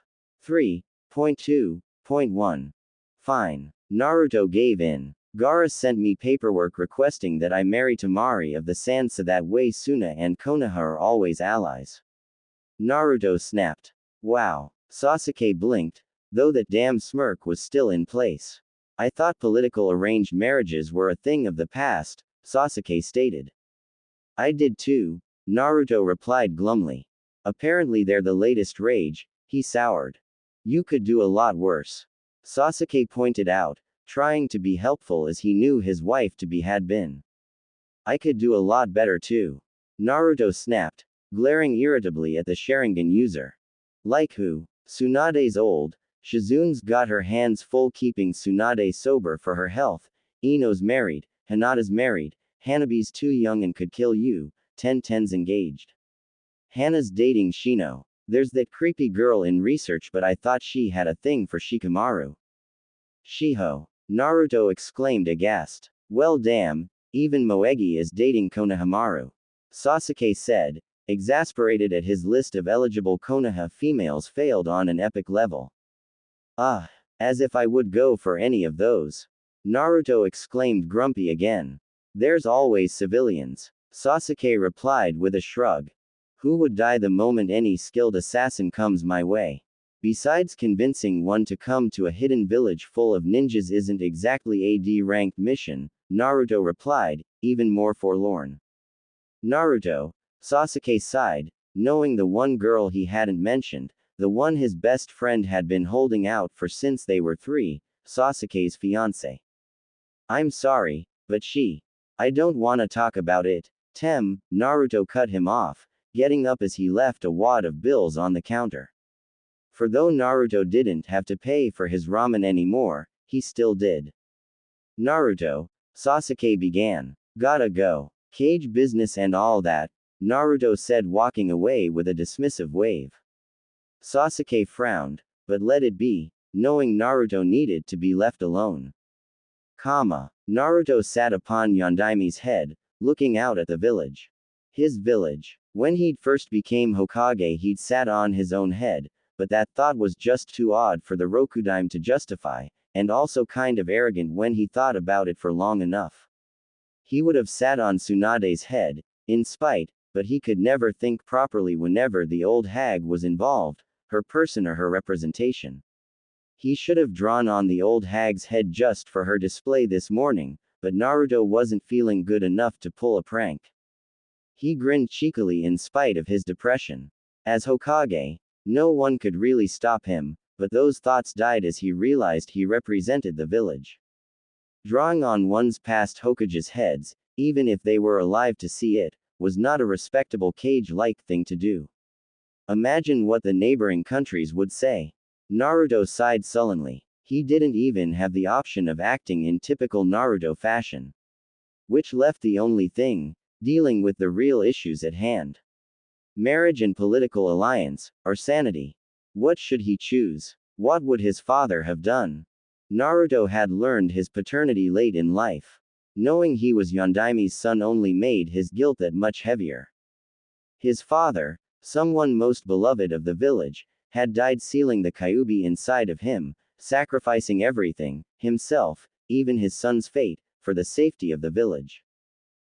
3.2.1. Fine. Naruto gave in. Gaara sent me paperwork requesting that I marry Temari of the Sand so that way Suna and Konoha are always allies. Naruto snapped. Wow. Sasuke blinked, though that damn smirk was still in place. I thought political arranged marriages were a thing of the past, Sasuke stated. I did too, Naruto replied glumly. Apparently they're the latest rage, he soured. You could do a lot worse. Sasuke pointed out, trying to be helpful as he knew his wife to be had been. I could do a lot better too. Naruto snapped, glaring irritably at the Sharingan user. Like who? Tsunade's old. Shizune's got her hands full keeping Tsunade sober for her health. Ino's married. Hinata's married. Hanabi's too young and could kill you. Ten's engaged. Hana's dating Shino. There's that creepy girl in research, but I thought she had a thing for Shikamaru. Shiho. Naruto exclaimed aghast. Well damn, even Moegi is dating Konohamaru. Sasuke said, exasperated at his list of eligible Konoha females failed on an epic level. As if I would go for any of those. Naruto exclaimed grumpy again. There's always civilians. Sasuke replied with a shrug. Who would die the moment any skilled assassin comes my way? Besides, convincing one to come to a hidden village full of ninjas isn't exactly a D-ranked mission, Naruto replied, even more forlorn. Naruto, Sasuke sighed, knowing the one girl he hadn't mentioned, the one his best friend had been holding out for since they were 3, Sasuke's fiancée. I'm sorry, but I don't wanna talk about it. Naruto cut him off, getting up as he left a wad of bills on the counter. For though Naruto didn't have to pay for his ramen anymore, he still did. Naruto, Sasuke began. Gotta go. Cage business and all that, Naruto said, walking away with a dismissive wave. Sasuke frowned, but let it be, knowing Naruto needed to be left alone. Naruto sat upon Yondaimi's head, looking out at the village. His village. When he'd first became Hokage, he'd sat on his own head, but that thought was just too odd for the Rokudaime to justify, and also kind of arrogant when he thought about it for long enough. He would have sat on Tsunade's head, in spite, but he could never think properly whenever the old hag was involved, her person or her representation. He should have drawn on the old hag's head just for her display this morning, but Naruto wasn't feeling good enough to pull a prank. He grinned cheekily in spite of his depression. As Hokage, no one could really stop him, but those thoughts died as he realized he represented the village. Drawing on one's past Hokage's heads, even if they were alive to see it, was not a respectable cage-like thing to do. Imagine what the neighboring countries would say. Naruto sighed sullenly. He didn't even have the option of acting in typical Naruto fashion. Which left the only thing, dealing with the real issues at hand. Marriage and political alliance, or sanity. What should he choose? What would his father have done? Naruto had learned his paternity late in life. Knowing he was Yondaime's son only made his guilt that much heavier. His father, someone most beloved of the village, had died sealing the Kyuubi inside of him, sacrificing everything, himself, even his son's fate, for the safety of the village.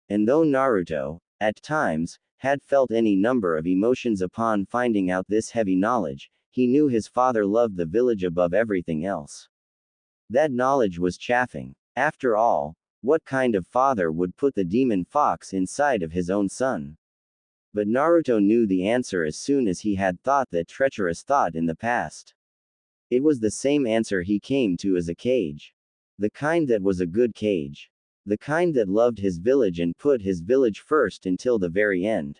And though Naruto, at times, had felt any number of emotions upon finding out this heavy knowledge, he knew his father loved the village above everything else. That knowledge was chafing. After all, what kind of father would put the demon fox inside of his own son? But Naruto knew the answer as soon as he had thought that treacherous thought in the past. It was the same answer he came to as a cage. The kind that was a good cage. The kind that loved his village and put his village first until the very end.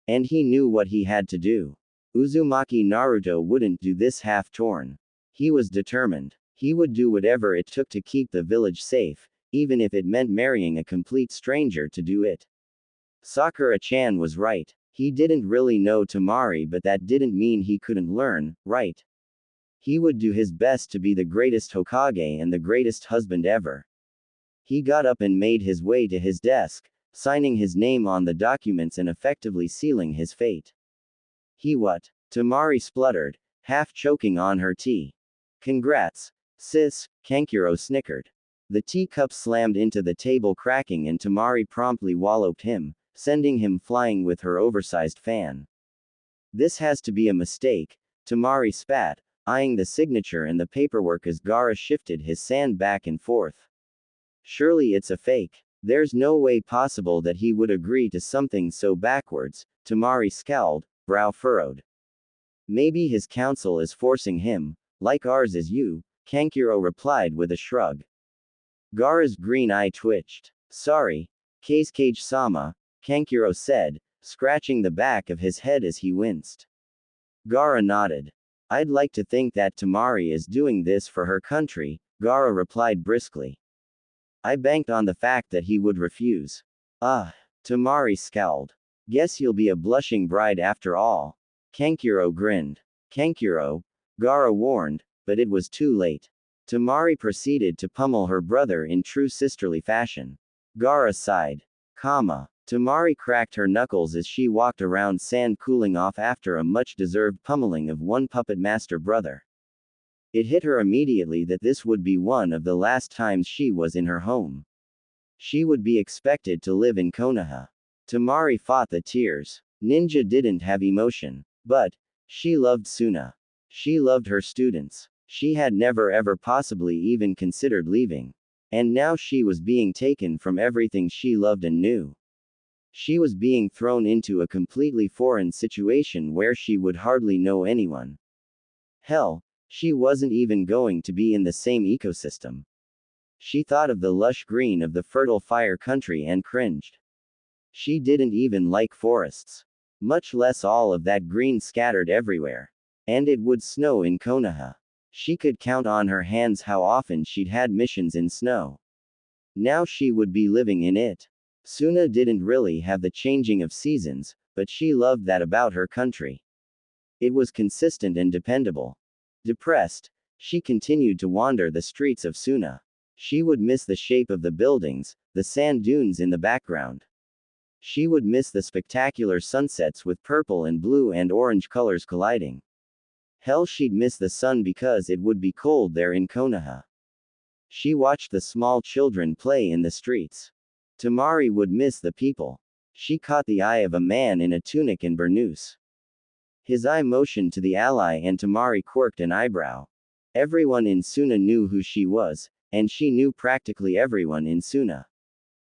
And he knew what he had to do. Uzumaki Naruto wouldn't do this half-torn. He was determined. He would do whatever it took to keep the village safe, even if it meant marrying a complete stranger to do it. Sakura-chan was right. He didn't really know Temari, but that didn't mean he couldn't learn, right? He would do his best to be the greatest Hokage and the greatest husband ever. He got up and made his way to his desk, signing his name on the documents and effectively sealing his fate. What? Temari spluttered, half choking on her tea. Congrats, sis, Kankuro snickered. The teacup slammed into the table, cracking, and Temari promptly walloped him, sending him flying with her oversized fan. This has to be a mistake, Temari spat, eyeing the signature and the paperwork as Gaara shifted his sand back and forth. Surely it's a fake. There's no way possible that he would agree to something so backwards, Temari scowled, brow furrowed. Maybe his counsel is forcing him, like ours is you, Kankuro replied with a shrug. Gaara's green eye twitched. Sorry, Kage-sama, Kankuro said, scratching the back of his head as he winced. Gaara nodded. I'd like to think that Temari is doing this for her country, Gaara replied briskly. I banked on the fact that he would refuse. Temari scowled. Guess you'll be a blushing bride after all. Kankuro grinned. Kankuro, Gaara warned, but it was too late. Temari proceeded to pummel her brother in true sisterly fashion. Gaara sighed. Temari cracked her knuckles as she walked around sand, cooling off after a much-deserved pummeling of one puppet master brother. It hit her immediately that this would be one of the last times she was in her home. She would be expected to live in Konoha. Temari fought the tears. Ninja didn't have emotion. But she loved Suna. She loved her students. She had never ever possibly even considered leaving. And now she was being taken from everything she loved and knew. She was being thrown into a completely foreign situation where she would hardly know anyone. Hell, she wasn't even going to be in the same ecosystem. She thought of the lush green of the fertile fire country and cringed. She didn't even like forests. Much less all of that green scattered everywhere. And it would snow in Konoha. She could count on her hands how often she'd had missions in snow. Now she would be living in it. Suna didn't really have the changing of seasons, but she loved that about her country. It was consistent and dependable. Depressed, she continued to wander the streets of Suna. She would miss the shape of the buildings, the sand dunes in the background. She would miss the spectacular sunsets with purple and blue and orange colors colliding. Hell, she'd miss the sun because it would be cold there in Konoha. She watched the small children play in the streets. Temari would miss the people. She caught the eye of a man in a tunic and burnous. His eye motioned to the ally and Temari quirked an eyebrow. Everyone in Suna knew who she was, and she knew practically everyone in Suna.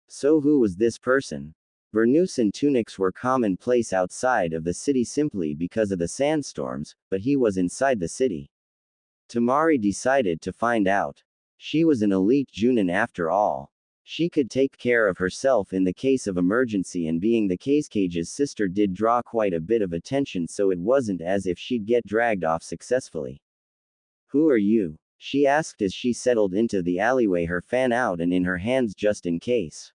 So who was this person? Burnous and tunics were commonplace outside of the city simply because of the sandstorms, but he was inside the city. Temari decided to find out. She was an elite Junin after all. She could take care of herself in the case of emergency, and being the Cage's sister did draw quite a bit of attention, so it wasn't as if she'd get dragged off successfully. Who are you? She asked as she settled into the alleyway, her fan out and in her hands just in case.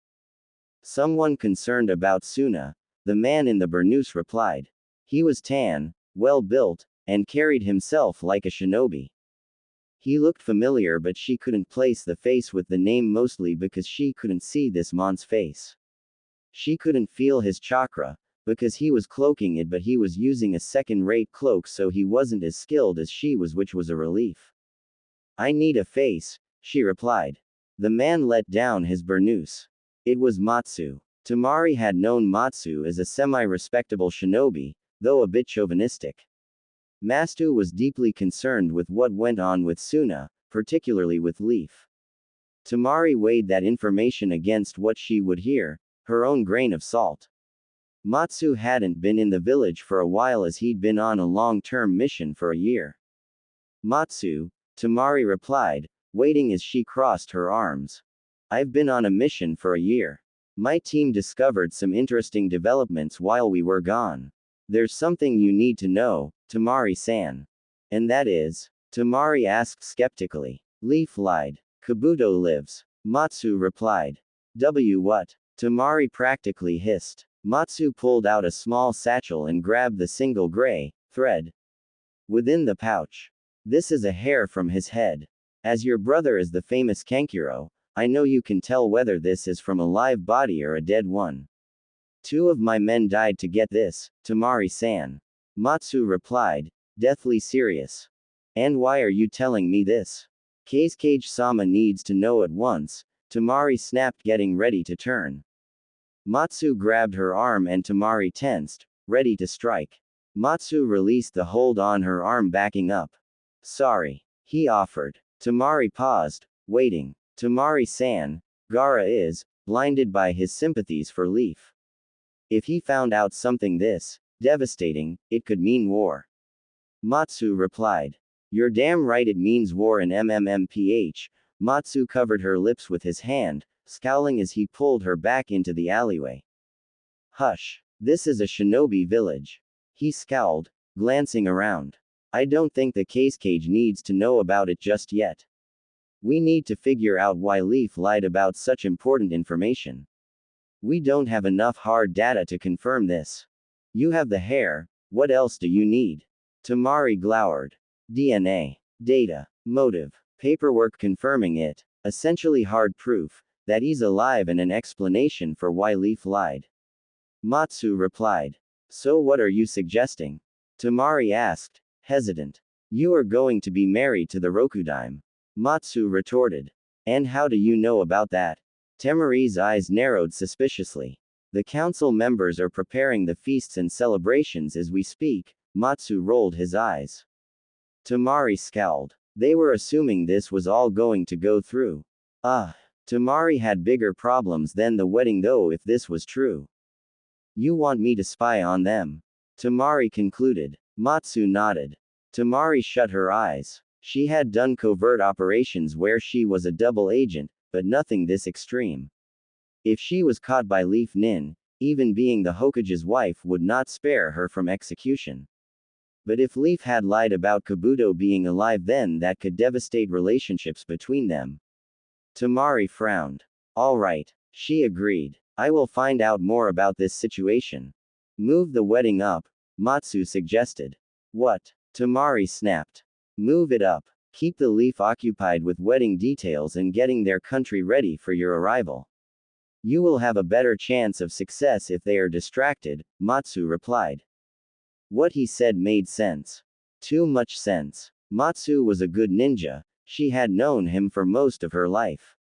Someone concerned about Suna, the man in the burnous replied. He was tan, well built, and carried himself like a shinobi. He looked familiar, but she couldn't place the face with the name, mostly because she couldn't see this man's face. She couldn't feel his chakra, because he was cloaking it, but he was using a second-rate cloak, so he wasn't as skilled as she was, which was a relief. I need a face, she replied. The man let down his burnous. It was Matsu. Temari had known Matsu as a semi-respectable shinobi, though a bit chauvinistic. Matsu was deeply concerned with what went on with Suna, particularly with Leaf. Temari weighed that information against what she would hear, her own grain of salt. Matsu hadn't been in the village for a while, as he'd been on a long-term mission for a year. Matsu, Temari replied, waiting as she crossed her arms. I've been on a mission for a year. My team discovered some interesting developments while we were gone. There's something you need to know, Temari-san. And that is? Temari asked skeptically. Leaf lied. Kabuto lives. Matsu replied. What? Temari practically hissed. Matsu pulled out a small satchel and grabbed the single gray thread within the pouch. This is a hair from his head. As your brother is the famous Kankuro, I know you can tell whether this is from a live body or a dead one. 2 of my men died to get this, Temari-san. Matsu replied, deathly serious. And why are you telling me this? Kage-sama needs to know at once, Temari snapped, getting ready to turn. Matsu grabbed her arm and Temari tensed, ready to strike. Matsu released the hold on her arm, backing up. Sorry, he offered. Temari paused, waiting. Temari-san, Gaara is blinded by his sympathies for Leaf. If he found out something this devastating, it could mean war. Matsu replied. You're damn right, it means war in MMMPH. Matsu covered her lips with his hand, scowling as he pulled her back into the alleyway. Hush. This is a shinobi village. He scowled, glancing around. I don't think the Cage needs to know about it just yet. We need to figure out why Leaf lied about such important information. We don't have enough hard data to confirm this. You have the hair, what else do you need? Temari glowered. DNA. Data. Motive. Paperwork confirming it. Essentially hard proof that he's alive and an explanation for why Leaf lied. Matsu replied. So what are you suggesting? Temari asked, hesitant. You are going to be married to the Rokudime. Matsu retorted. And how do you know about that? Temari's eyes narrowed suspiciously. The council members are preparing the feasts and celebrations as we speak. Matsu rolled his eyes. Temari scowled. They were assuming this was all going to go through. Temari had bigger problems than the wedding though if this was true. You want me to spy on them? Temari concluded. Matsu nodded. Temari shut her eyes. She had done covert operations where she was a double agent, but nothing this extreme. If she was caught by Leaf Nin, even being the Hokage's wife would not spare her from execution. But if Leaf had lied about Kabuto being alive, then that could devastate relationships between them. Temari frowned. All right, she agreed. I will find out more about this situation. Move the wedding up, Matsu suggested. What? Temari snapped. Move it up. Keep the Leaf occupied with wedding details and getting their country ready for your arrival. You will have a better chance of success if they are distracted, Matsu replied. What he said made sense. Too much sense. Matsu was a good ninja, she had known him for most of her life.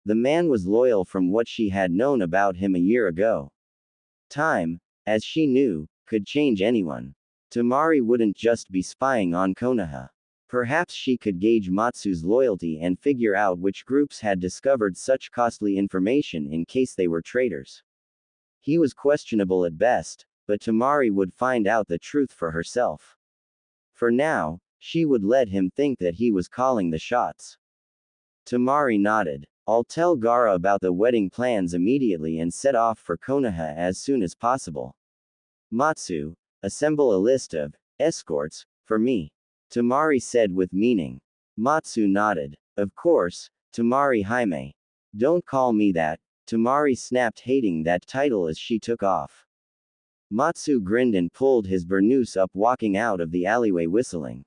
The man was loyal from what she had known about him a year ago. Time, as she knew, could change anyone. Temari wouldn't just be spying on Konoha. Perhaps she could gauge Matsu's loyalty and figure out which groups had discovered such costly information in case they were traitors. He was questionable at best, but Temari would find out the truth for herself. For now, she would let him think that he was calling the shots. Temari nodded. I'll tell Gaara about the wedding plans immediately and set off for Konoha as soon as possible. Matsu, assemble a list of escorts for me, Temari said with meaning. Matsu nodded. Of course, Temari Jaime. Don't call me that, Temari snapped, hating that title as she took off. Matsu grinned and pulled his burnous up, walking out of the alleyway whistling.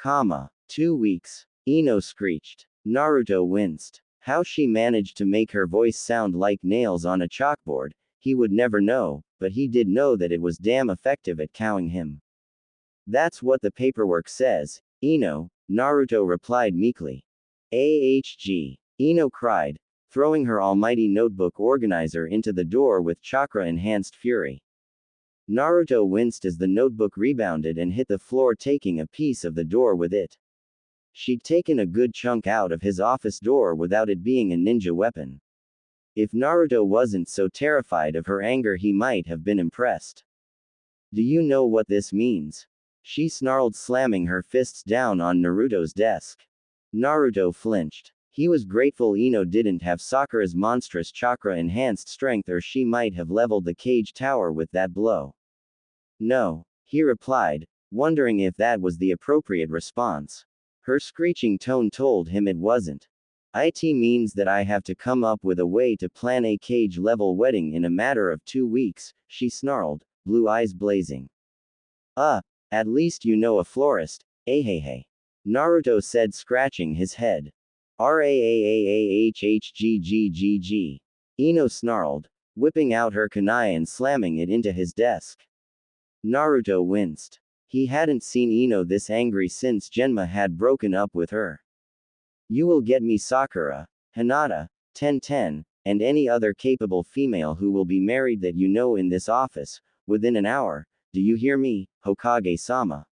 2 weeks. Ino screeched. Naruto winced. How she managed to make her voice sound like nails on a chalkboard, he would never know, but he did know that it was damn effective at cowing him. That's what the paperwork says, Ino, Naruto replied meekly. AHG. Ino cried, throwing her almighty notebook organizer into the door with chakra-enhanced fury. Naruto winced as the notebook rebounded and hit the floor, taking a piece of the door with it. She'd taken a good chunk out of his office door without it being a ninja weapon. If Naruto wasn't so terrified of her anger, he might have been impressed. Do you know what this means? She snarled, slamming her fists down on Naruto's desk. Naruto flinched. He was grateful Ino didn't have Sakura's monstrous chakra-enhanced strength, or she might have leveled the cage tower with that blow. No, he replied, wondering if that was the appropriate response. Her screeching tone told him it wasn't. It means that I have to come up with a way to plan a cage-level wedding in a matter of 2 weeks, she snarled, blue eyes blazing. At least you know a florist, ahehe. Naruto said, scratching his head. Raahhhggggg. Ino snarled, whipping out her kunai and slamming it into his desk. Naruto winced. He hadn't seen Ino this angry since Genma had broken up with her. You will get me Sakura, Hinata, Ten, and any other capable female who will be married that you know in this office, within an hour, do you hear me, Hokage-sama?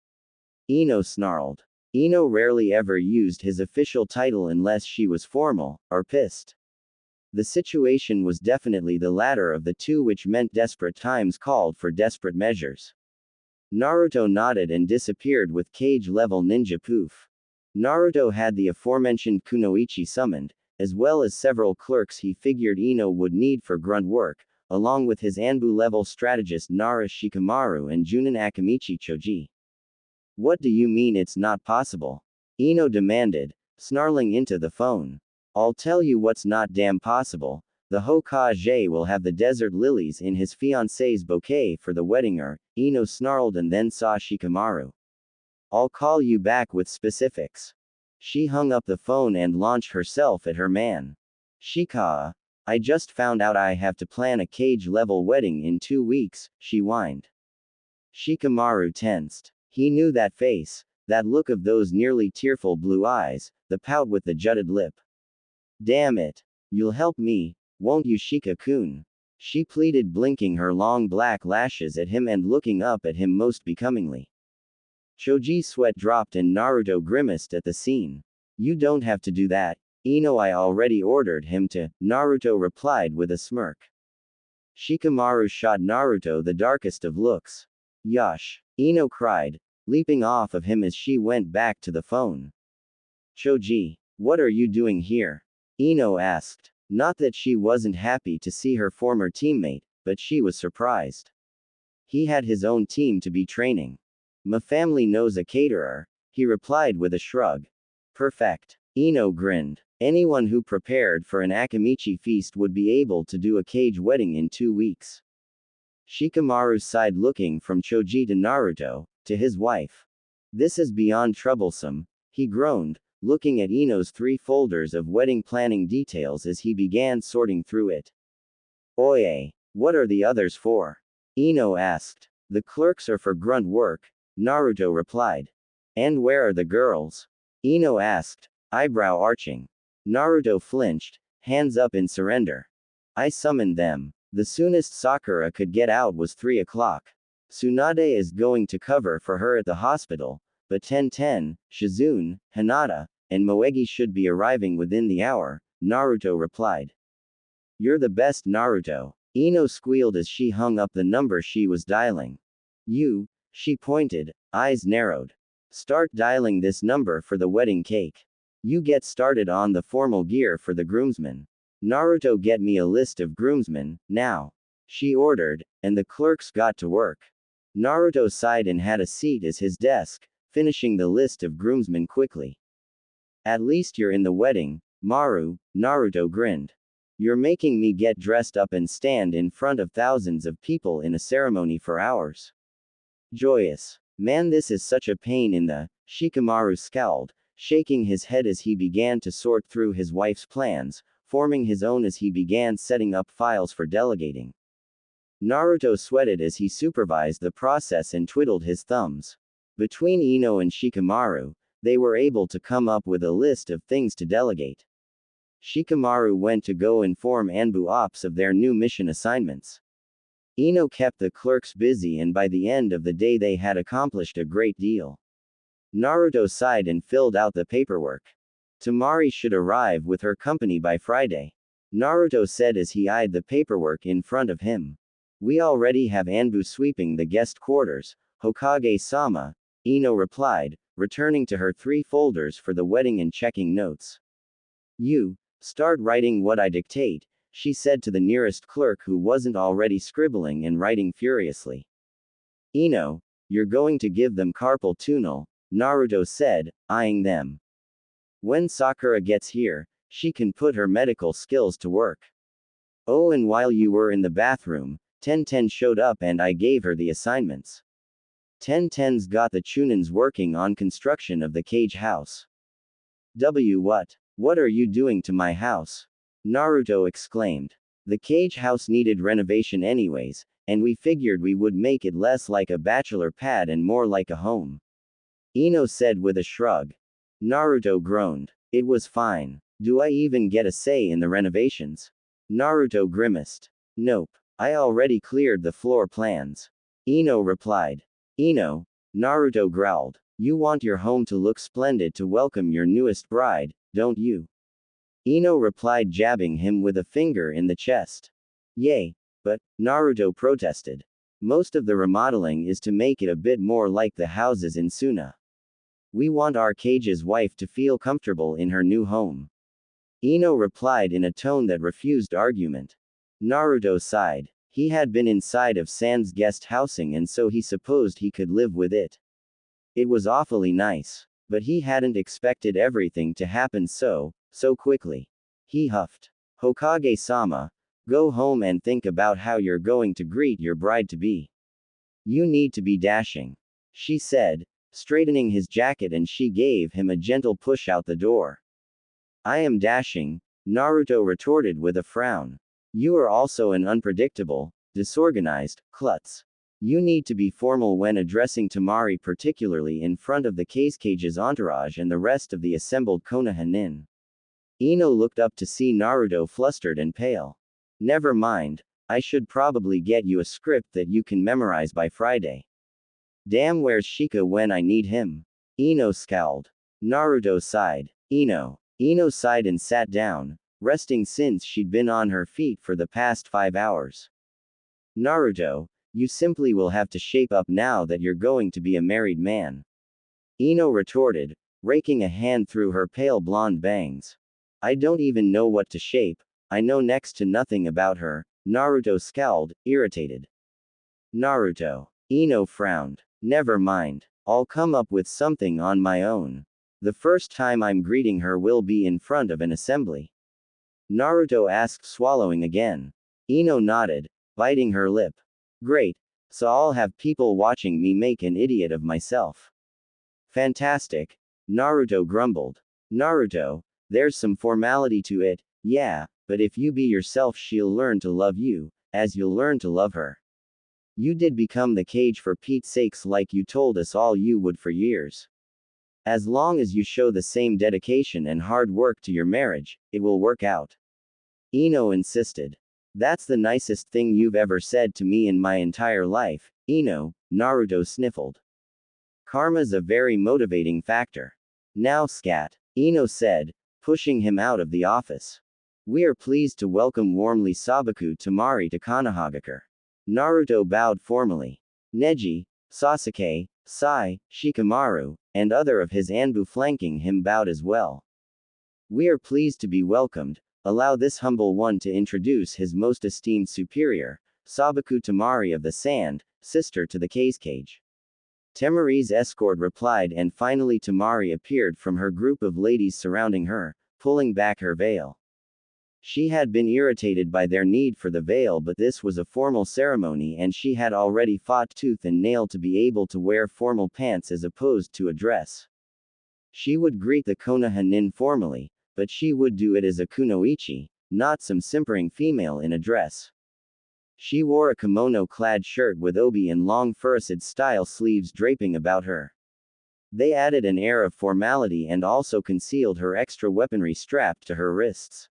Ino snarled. Ino rarely ever used his official title unless she was formal, or pissed. The situation was definitely the latter of the two, which meant desperate times called for desperate measures. Naruto nodded and disappeared with cage-level ninja poof. Naruto had the aforementioned kunoichi summoned, as well as several clerks he figured Ino would need for grunt work, along with his Anbu-level strategist Nara Shikamaru and Junin Akamichi Choji. What do you mean it's not possible? Ino demanded, snarling into the phone. I'll tell you what's not damn possible. The Hokage will have the desert lilies in his fiancée's bouquet for the wedding. Ino snarled and then saw Shikamaru. I'll call you back with specifics. She hung up the phone and launched herself at her man. Shika, I just found out I have to plan a cage-level wedding in 2 weeks, she whined. Shikamaru tensed. He knew that face, that look of those nearly tearful blue eyes, the pout with the jutted lip. Damn it. You'll help me, won't you, Shika-kun? She pleaded, blinking her long black lashes at him and looking up at him most becomingly. Choji's sweat dropped and Naruto grimaced at the scene. You don't have to do that, Ino. I already ordered him to, Naruto replied with a smirk. Shikamaru shot Naruto the darkest of looks. Yosh! Ino cried, leaping off of him as she went back to the phone. Choji, what are you doing here? Ino asked. Not that she wasn't happy to see her former teammate, but she was surprised. He had his own team to be training. My family knows a caterer, he replied with a shrug. Perfect. Ino grinned. Anyone who prepared for an Akimichi feast would be able to do a cage wedding in 2 weeks. Shikamaru sighed, looking from Choji to Naruto, to his wife. This is beyond troublesome, he groaned, looking at Ino's 3 folders of wedding planning details as he began sorting through it. Oye, what are the others for? Ino asked. The clerks are for grunt work, Naruto replied. And where are the girls? Ino asked, eyebrow arching. Naruto flinched, hands up in surrender. I summoned them. The soonest Sakura could get out was 3 o'clock. Tsunade is going to cover for her at the hospital, but Tenten, Shizune, Hinata, and Moegi should be arriving within the hour, Naruto replied. You're the best, Naruto, Ino squealed as she hung up the number she was dialing. You, she pointed, eyes narrowed. Start dialing this number for the wedding cake. You get started on the formal gear for the groomsmen. Naruto, get me a list of groomsmen, now. She ordered, and the clerks got to work. Naruto sighed and had a seat at his desk, finishing the list of groomsmen quickly. At least you're in the wedding, Maru, Naruto grinned. You're making me get dressed up and stand in front of thousands of people in a ceremony for hours. Joyous. Man, this is such a pain in the, Shikamaru scowled, shaking his head as he began to sort through his wife's plans, forming his own as he began setting up files for delegating. Naruto sweated as he supervised the process and twiddled his thumbs. Between Ino and Shikamaru, they were able to come up with a list of things to delegate. Shikamaru went to go inform Anbu Ops of their new mission assignments. Ino kept the clerks busy, and by the end of the day they had accomplished a great deal. Naruto sighed and filled out the paperwork. Temari should arrive with her company by Friday, Naruto said as he eyed the paperwork in front of him. We already have Anbu sweeping the guest quarters, Hokage-sama, Ino replied, returning to her 3 folders for the wedding and checking notes. You, start writing what I dictate, she said to the nearest clerk who wasn't already scribbling and writing furiously. Ino, you're going to give them carpal tunnel, Naruto said, eyeing them. When Sakura gets here, she can put her medical skills to work. Oh, and while you were in the bathroom, Tenten showed up and I gave her the assignments. Tenten's got the Chunins working on construction of the cage house. What are you doing to my house? Naruto exclaimed. The cage house needed renovation anyways, and we figured we would make it less like a bachelor pad and more like a home. Ino said with a shrug. Naruto groaned. It was fine. Do I even get a say in the renovations? Naruto grimaced. Nope. I already cleared the floor plans. Ino replied. Ino, Naruto growled. You want your home to look splendid to welcome your newest bride, don't you? Ino replied, jabbing him with a finger in the chest. Yay. But, Naruto protested. Most of the remodeling is to make it a bit more like the houses in Suna. We want our cage's wife to feel comfortable in her new home. Ino replied in a tone that refused argument. Naruto sighed. He had been inside of San's guest housing and so he supposed he could live with it. It was awfully nice. But he hadn't expected everything to happen so quickly. He huffed. Hokage-sama, go home and think about how you're going to greet your bride-to-be. You need to be dashing, she said, straightening his jacket, and she gave him a gentle push out the door. I am dashing, Naruto retorted with a frown. You are also an unpredictable, disorganized, klutz. You need to be formal when addressing Temari, particularly in front of the cage's entourage and the rest of the assembled Konoha-nin. Ino looked up to see Naruto flustered and pale. Never mind, I should probably get you a script that you can memorize by Friday. Damn, where's Shika when I need him? Ino scowled. Naruto sighed. Ino sighed and sat down, resting since she'd been on her feet for the past 5 hours. Naruto, you simply will have to shape up now that you're going to be a married man. Ino retorted, raking a hand through her pale blonde bangs. I don't even know what to shape, I know next to nothing about her. Naruto scowled, irritated. Naruto. Ino frowned. Never mind. I'll come up with something on my own. The first time I'm greeting her will be in front of an assembly. Naruto asked, swallowing again. Ino nodded, biting her lip. Great. So I'll have people watching me make an idiot of myself. Fantastic. Naruto grumbled. Naruto, there's some formality to it, yeah, but if you be yourself she'll learn to love you, as you'll learn to love her. You did become the Kage for Pete's sakes like you told us all you would for years. As long as you show the same dedication and hard work to your marriage, it will work out. Ino insisted. That's the nicest thing you've ever said to me in my entire life, Ino, Naruto sniffled. Karma's a very motivating factor. Now scat, Ino said, pushing him out of the office. We are pleased to welcome warmly Sabaku Temari to Konohagakure. Naruto bowed formally. Neji, Sasuke, Sai, Shikamaru, and other of his Anbu flanking him bowed as well. We are pleased to be welcomed. Allow this humble one to introduce his most esteemed superior, Sabaku Temari of the Sand, sister to the Kage. Temari's escort replied, and finally Temari appeared from her group of ladies surrounding her, pulling back her veil. She had been irritated by their need for the veil, but this was a formal ceremony and she had already fought tooth and nail to be able to wear formal pants as opposed to a dress. She would greet the Konoha nin formally, but she would do it as a kunoichi, not some simpering female in a dress. She wore a kimono-clad shirt with obi and long furisod-style sleeves draping about her. They added an air of formality and also concealed her extra weaponry strapped to her wrists.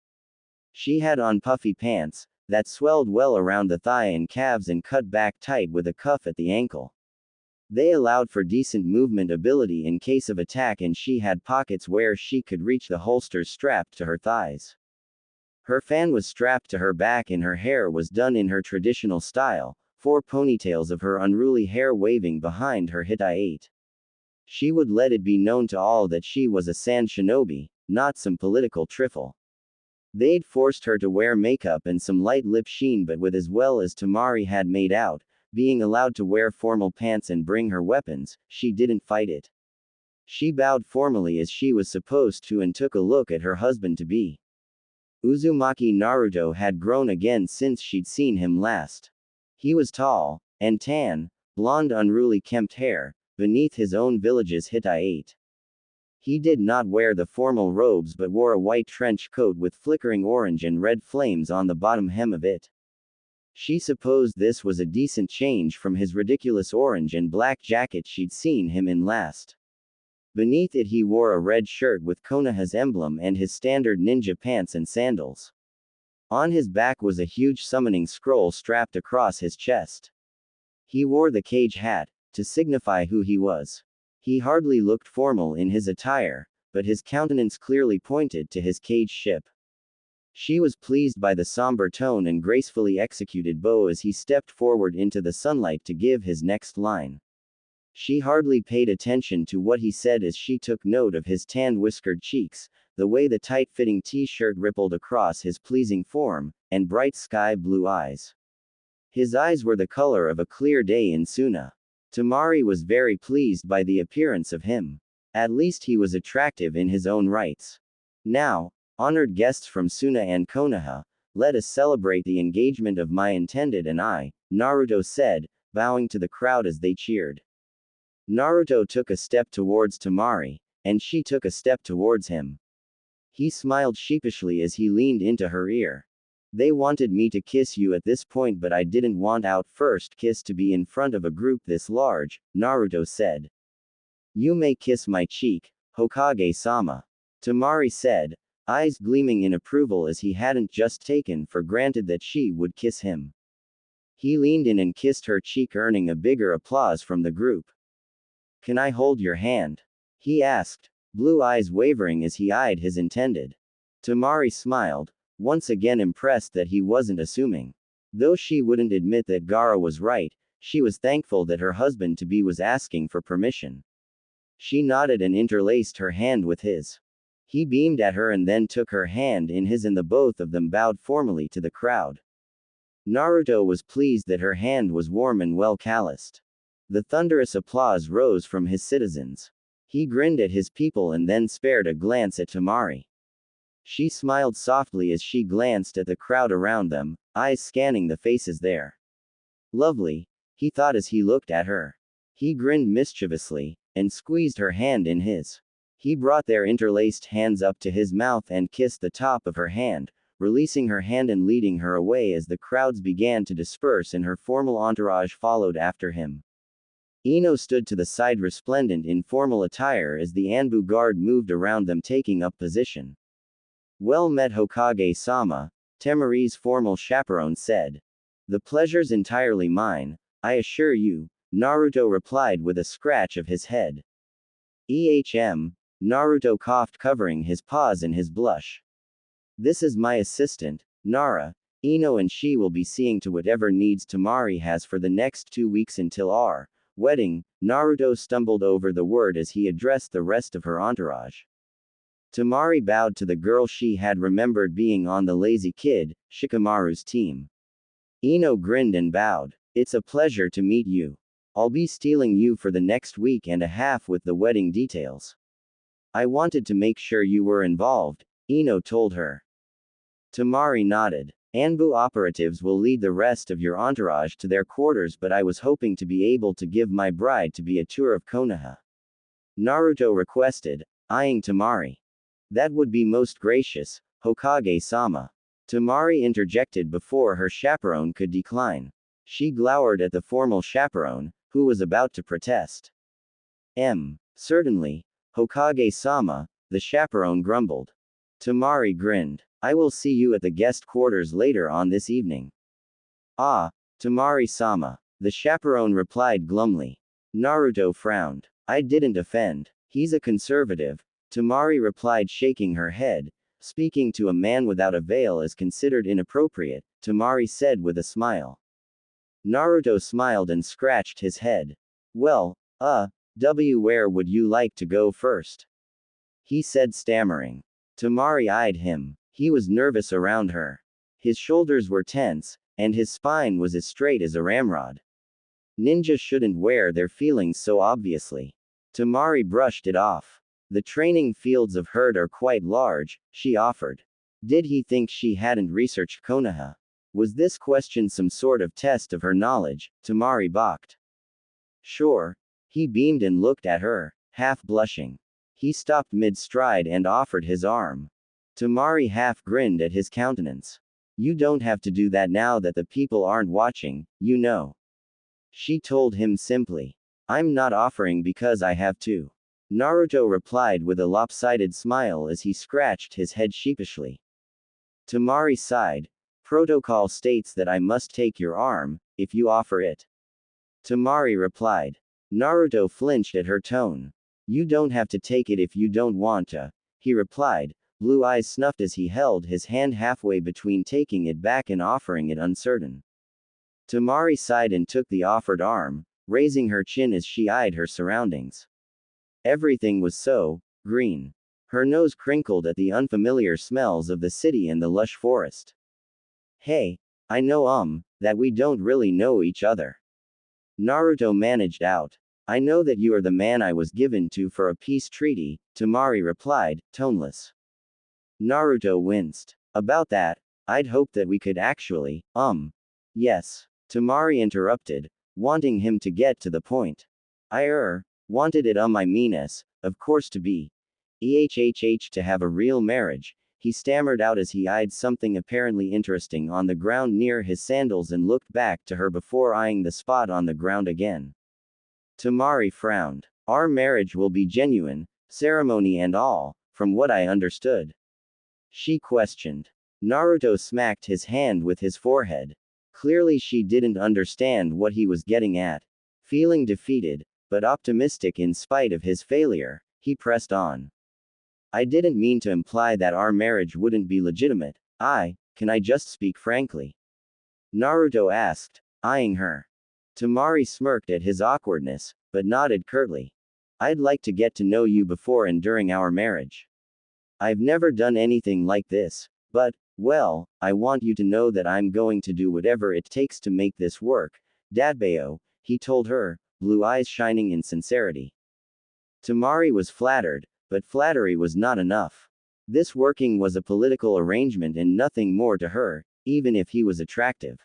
She had on puffy pants, that swelled well around the thigh and calves and cut back tight with a cuff at the ankle. They allowed for decent movement ability in case of attack, and she had pockets where she could reach the holsters strapped to her thighs. Her fan was strapped to her back and her hair was done in her traditional style, 4 ponytails of her unruly hair waving behind her hitai. She would let it be known to all that she was a sand shinobi, not some political trifle. They'd forced her to wear makeup and some light lip sheen, but with as well as Temari had made out, being allowed to wear formal pants and bring her weapons, she didn't fight it. She bowed formally as she was supposed to and took a look at her husband-to-be. Uzumaki Naruto had grown again since she'd seen him last. He was tall, and tan, blonde unruly kempt hair, beneath his own village's hitai. He did not wear the formal robes but wore a white trench coat with flickering orange and red flames on the bottom hem of it. She supposed this was a decent change from his ridiculous orange and black jacket she'd seen him in last. Beneath it he wore a red shirt with Konoha's emblem and his standard ninja pants and sandals. On his back was a huge summoning scroll strapped across his chest. He wore the Kage hat, to signify who he was. He hardly looked formal in his attire, but his countenance clearly pointed to his Kage ship. She was pleased by the somber tone and gracefully executed bow as he stepped forward into the sunlight to give his next line. She hardly paid attention to what he said as she took note of his tanned whiskered cheeks, the way the tight-fitting t-shirt rippled across his pleasing form, and bright sky-blue eyes. His eyes were the color of a clear day in Suna. Temari was very pleased by the appearance of him. At least he was attractive in his own rights. Now, honored guests from Suna and Konoha, let us celebrate the engagement of my intended and I, Naruto said, bowing to the crowd as they cheered. Naruto took a step towards Temari, and she took a step towards him. He smiled sheepishly as he leaned into her ear. They wanted me to kiss you at this point, but I didn't want our first kiss to be in front of a group this large, Naruto said. You may kiss my cheek, Hokage-sama. Temari said, eyes gleaming in approval as he hadn't just taken for granted that she would kiss him. He leaned in and kissed her cheek, earning a bigger applause from the group. Can I hold your hand? He asked, blue eyes wavering as he eyed his intended. Temari smiled, once again impressed that he wasn't assuming. Though she wouldn't admit that Gara was right, she was thankful that her husband-to-be was asking for permission. She nodded and interlaced her hand with his. He beamed at her and then took her hand in his, and the both of them bowed formally to the crowd. Naruto was pleased that her hand was warm and well calloused. The thunderous applause rose from his citizens. He grinned at his people and then spared a glance at Temari. She smiled softly as she glanced at the crowd around them, eyes scanning the faces there. Lovely, he thought as he looked at her. He grinned mischievously, and squeezed her hand in his. He brought their interlaced hands up to his mouth and kissed the top of her hand, releasing her hand and leading her away as the crowds began to disperse and her formal entourage followed after him. Ino stood to the side resplendent in formal attire as the Anbu guard moved around them taking up position. Well met Hokage-sama, Temari's formal chaperone said. The pleasure's entirely mine, I assure you, Naruto replied with a scratch of his head. Naruto coughed, covering his paws in his blush. This is my assistant, Nara. Ino and she will be seeing to whatever needs Temari has for the next 2 weeks until our wedding. Naruto stumbled over the word as he addressed the rest of her entourage. Temari bowed to the girl she had remembered being on the Lazy Kid, Shikamaru's team. Ino grinned and bowed. It's a pleasure to meet you. I'll be stealing you for the next week and a half with the wedding details. I wanted to make sure you were involved, Ino told her. Temari nodded. Anbu operatives will lead the rest of your entourage to their quarters, but I was hoping to be able to give my bride-to-be a tour of Konoha. Naruto requested, eyeing Temari. That would be most gracious, Hokage-sama. Temari interjected before her chaperone could decline. She glowered at the formal chaperone, who was about to protest. Certainly, Hokage-sama, the chaperone grumbled. Temari grinned. I will see you at the guest quarters later on this evening. Ah, Temari-sama, the chaperone replied glumly. Naruto frowned. I didn't offend. He's a conservative, Temari replied, shaking her head. Speaking to a man without a veil is considered inappropriate, Temari said with a smile. Naruto smiled and scratched his head. Well, where would you like to go first? He said, stammering. Temari eyed him. He was nervous around her. His shoulders were tense, and his spine was as straight as a ramrod. Ninjas shouldn't wear their feelings so obviously. Temari brushed it off. The training fields of Herd are quite large, she offered. Did he think she hadn't researched Konoha? Was this question some sort of test of her knowledge? Temari balked. Sure. He beamed and looked at her, half blushing. He stopped mid-stride and offered his arm. Temari half grinned at his countenance. You don't have to do that now that the people aren't watching, you know. She told him simply. I'm not offering because I have to. Naruto replied with a lopsided smile as he scratched his head sheepishly. Temari sighed. Protocol states that I must take your arm, if you offer it. Temari replied. Naruto flinched at her tone. You don't have to take it if you don't want to, he replied, blue eyes snuffed as he held his hand halfway between taking it back and offering it uncertain. Temari sighed and took the offered arm, raising her chin as she eyed her surroundings. Everything was so green. Her nose crinkled at the unfamiliar smells of the city and the lush forest. Hey, I know that we don't really know each other. Naruto managed out. I know that you are the man I was given to for a peace treaty, Temari replied, toneless. Naruto winced. About that, I'd hoped that we could actually, Yes. Temari interrupted, wanting him to get to the point. I wanted it I mean of course to be. To have a real marriage, he stammered out as he eyed something apparently interesting on the ground near his sandals and looked back to her before eyeing the spot on the ground again. Temari frowned. Our marriage will be genuine, ceremony and all, from what I understood. She questioned. Naruto smacked his hand with his forehead. Clearly she didn't understand what he was getting at. Feeling defeated, but optimistic in spite of his failure, he pressed on. I didn't mean to imply that our marriage wouldn't be legitimate. Can I just speak frankly? Naruto asked, eyeing her. Temari smirked at his awkwardness, but nodded curtly. I'd like to get to know you before and during our marriage. I've never done anything like this, but, well, I want you to know that I'm going to do whatever it takes to make this work, Dadbeo, he told her, blue eyes shining in sincerity. Temari was flattered, but flattery was not enough. This working was a political arrangement and nothing more to her, even if he was attractive.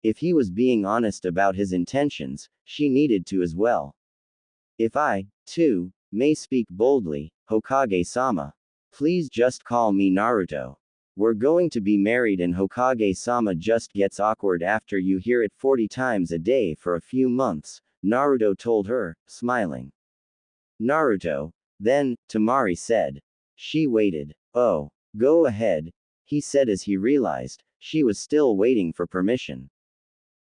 If he was being honest about his intentions, she needed to as well. If I, too, may speak boldly, Hokage-sama. Please just call me Naruto. We're going to be married and Hokage-sama just gets awkward after you hear it 40 times a day for a few months, Naruto told her, smiling. Naruto, then, Temari said. She waited. Oh, go ahead, he said as he realized, she was still waiting for permission.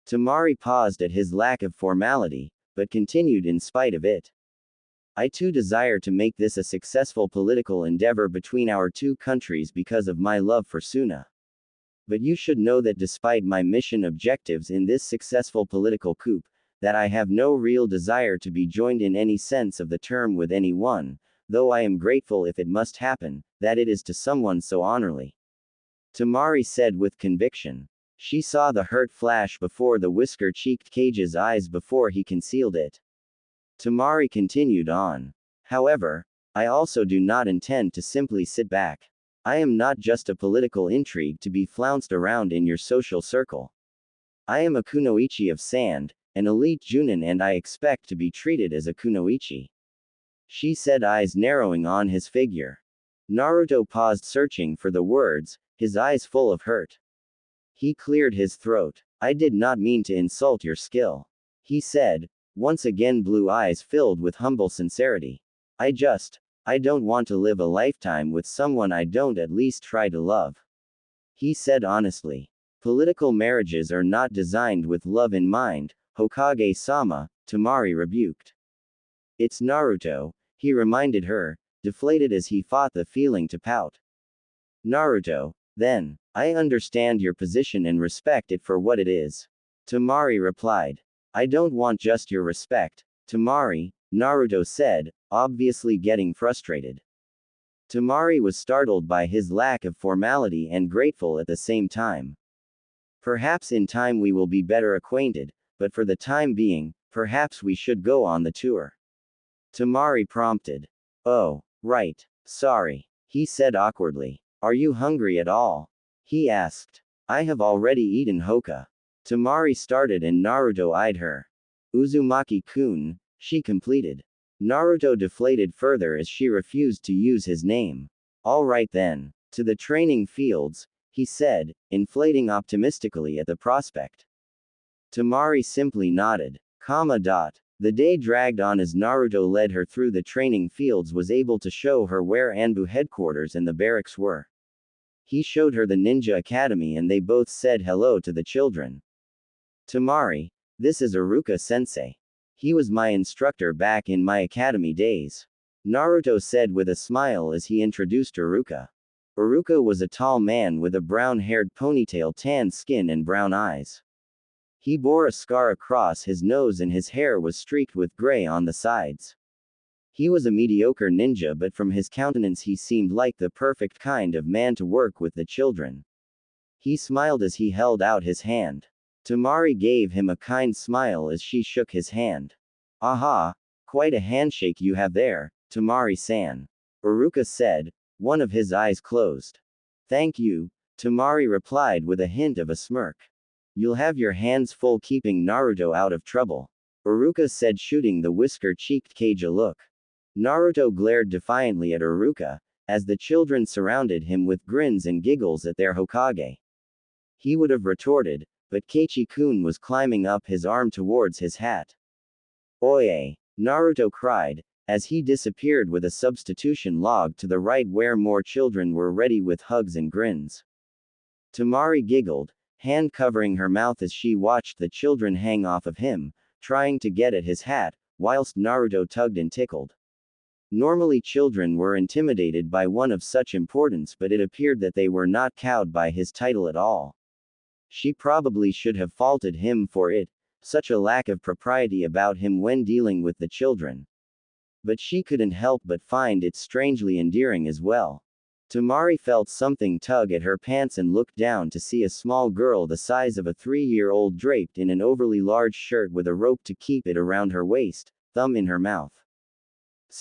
Temari paused at his lack of formality, but continued in spite of it. I too desire to make this a successful political endeavor between our two countries because of my love for Suna. But you should know that despite my mission objectives in this successful political coup, that I have no real desire to be joined in any sense of the term with anyone, though I am grateful if it must happen, that it is to someone so honorably. Temari said with conviction. She saw the hurt flash before the whisker-cheeked Kage's eyes before he concealed it. Temari continued on. However, I also do not intend to simply sit back. I am not just a political intrigue to be flounced around in your social circle. I am a kunoichi of sand, an elite Junin, and I expect to be treated as a kunoichi. She said, eyes narrowing on his figure. Naruto paused, searching for the words, his eyes full of hurt. He cleared his throat. I did not mean to insult your skill, he said, once again blue eyes filled with humble sincerity. I don't want to live a lifetime with someone I don't at least try to love. He said honestly. Political marriages are not designed with love in mind, Hokage-sama, Temari rebuked. It's Naruto, he reminded her, deflated as he fought the feeling to pout. Naruto, then, I understand your position and respect it for what it is. Temari replied. I don't want just your respect, Temari, Naruto said, obviously getting frustrated. Temari was startled by his lack of formality and grateful at the same time. Perhaps in time we will be better acquainted, but for the time being, perhaps we should go on the tour. Temari prompted. Oh, right, sorry, he said awkwardly. Are you hungry at all? He asked. I have already eaten Hoka. Temari started and Naruto eyed her. Uzumaki-kun, she completed. Naruto deflated further as she refused to use his name. All right then. To the training fields, he said, inflating optimistically at the prospect. Temari simply nodded. The day dragged on as Naruto led her through the training fields, was able to show her where Anbu headquarters and the barracks were. He showed her the ninja academy and they both said hello to the children. Temari, this is Iruka-sensei. He was my instructor back in my academy days. Naruto said with a smile as he introduced Iruka. Iruka was a tall man with a brown-haired ponytail, tan skin and brown eyes. He bore a scar across his nose and his hair was streaked with gray on the sides. He was a mediocre ninja, but from his countenance he seemed like the perfect kind of man to work with the children. He smiled as he held out his hand. Temari gave him a kind smile as she shook his hand. Aha, quite a handshake you have there, Temari-san. Iruka said, one of his eyes closed. Thank you, Temari replied with a hint of a smirk. You'll have your hands full keeping Naruto out of trouble, Iruka said, shooting the whisker-cheeked Kage a look. Naruto glared defiantly at Iruka, as the children surrounded him with grins and giggles at their Hokage. He would have retorted, but Keiichi-kun was climbing up his arm towards his hat. Oye! Naruto cried, as he disappeared with a substitution log to the right where more children were ready with hugs and grins. Temari giggled, hand covering her mouth as she watched the children hang off of him, trying to get at his hat, whilst Naruto tugged and tickled. Normally children were intimidated by one of such importance, but it appeared that they were not cowed by his title at all. She probably should have faulted him for it, such a lack of propriety about him when dealing with the children. But she couldn't help but find it strangely endearing as well. Temari felt something tug at her pants and looked down to see a small girl the size of a 3-year-old draped in an overly large shirt with a rope to keep it around her waist, thumb in her mouth.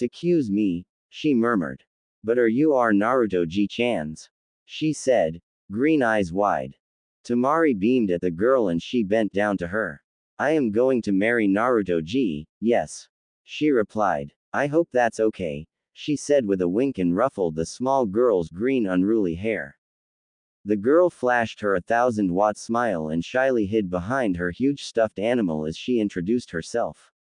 "Excuse me," she murmured. "But are you Naruto G-chan's?" she said, green eyes wide. Temari beamed at the girl and she bent down to her. "I am going to marry Naruto G, yes," she replied. "I hope that's okay," she said with a wink and ruffled the small girl's green unruly hair. The girl flashed her 1,000-watt smile and shyly hid behind her huge stuffed animal as she introduced herself.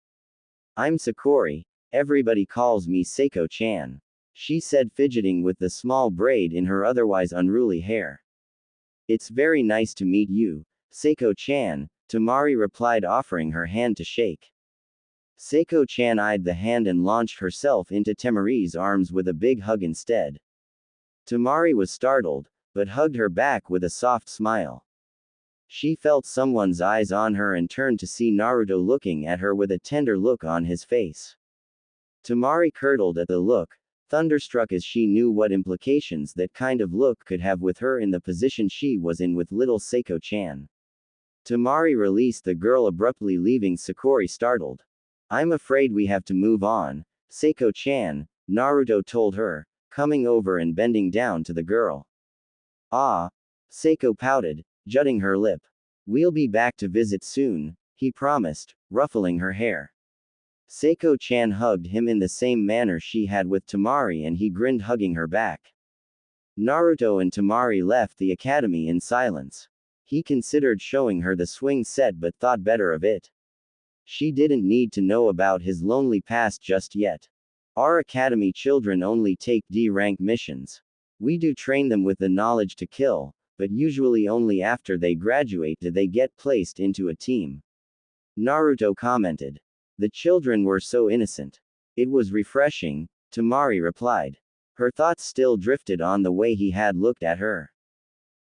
"I'm Sakori. Everybody calls me Seiko-chan," she said, fidgeting with the small braid in her otherwise unruly hair. "It's very nice to meet you, Seiko-chan," Temari replied, offering her hand to shake. Seiko-chan eyed the hand and launched herself into Temari's arms with a big hug instead. Temari was startled, but hugged her back with a soft smile. She felt someone's eyes on her and turned to see Naruto looking at her with a tender look on his face. Temari curdled at the look, thunderstruck as she knew what implications that kind of look could have with her in the position she was in with little Seiko-chan. Temari released the girl abruptly, leaving Sakori startled. "I'm afraid we have to move on, Seiko-chan," Naruto told her, coming over and bending down to the girl. "Ah," Seiko pouted, jutting her lip. "We'll be back to visit soon," he promised, ruffling her hair. Seiko-chan hugged him in the same manner she had with Temari and he grinned, hugging her back. Naruto and Temari left the academy in silence. He considered showing her the swing set but thought better of it. She didn't need to know about his lonely past just yet. "Our academy children only take D-rank missions. We do train them with the knowledge to kill, but usually only after they graduate do they get placed into a team," Naruto commented. "The children were so innocent. It was refreshing," Temari replied. Her thoughts still drifted on the way he had looked at her.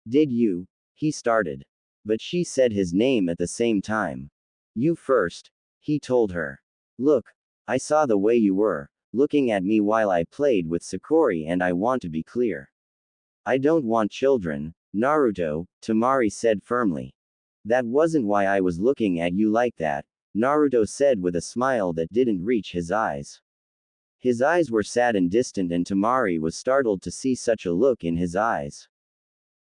"Did you?" he started. But she said his name at the same time. "You first," he told her. "Look, I saw the way you were looking at me while I played with Sakori, and I want to be clear. I don't want children, Naruto," Temari said firmly. "That wasn't why I was looking at you like that," Naruto said with a smile that didn't reach his eyes. His eyes were sad and distant, and Temari was startled to see such a look in his eyes.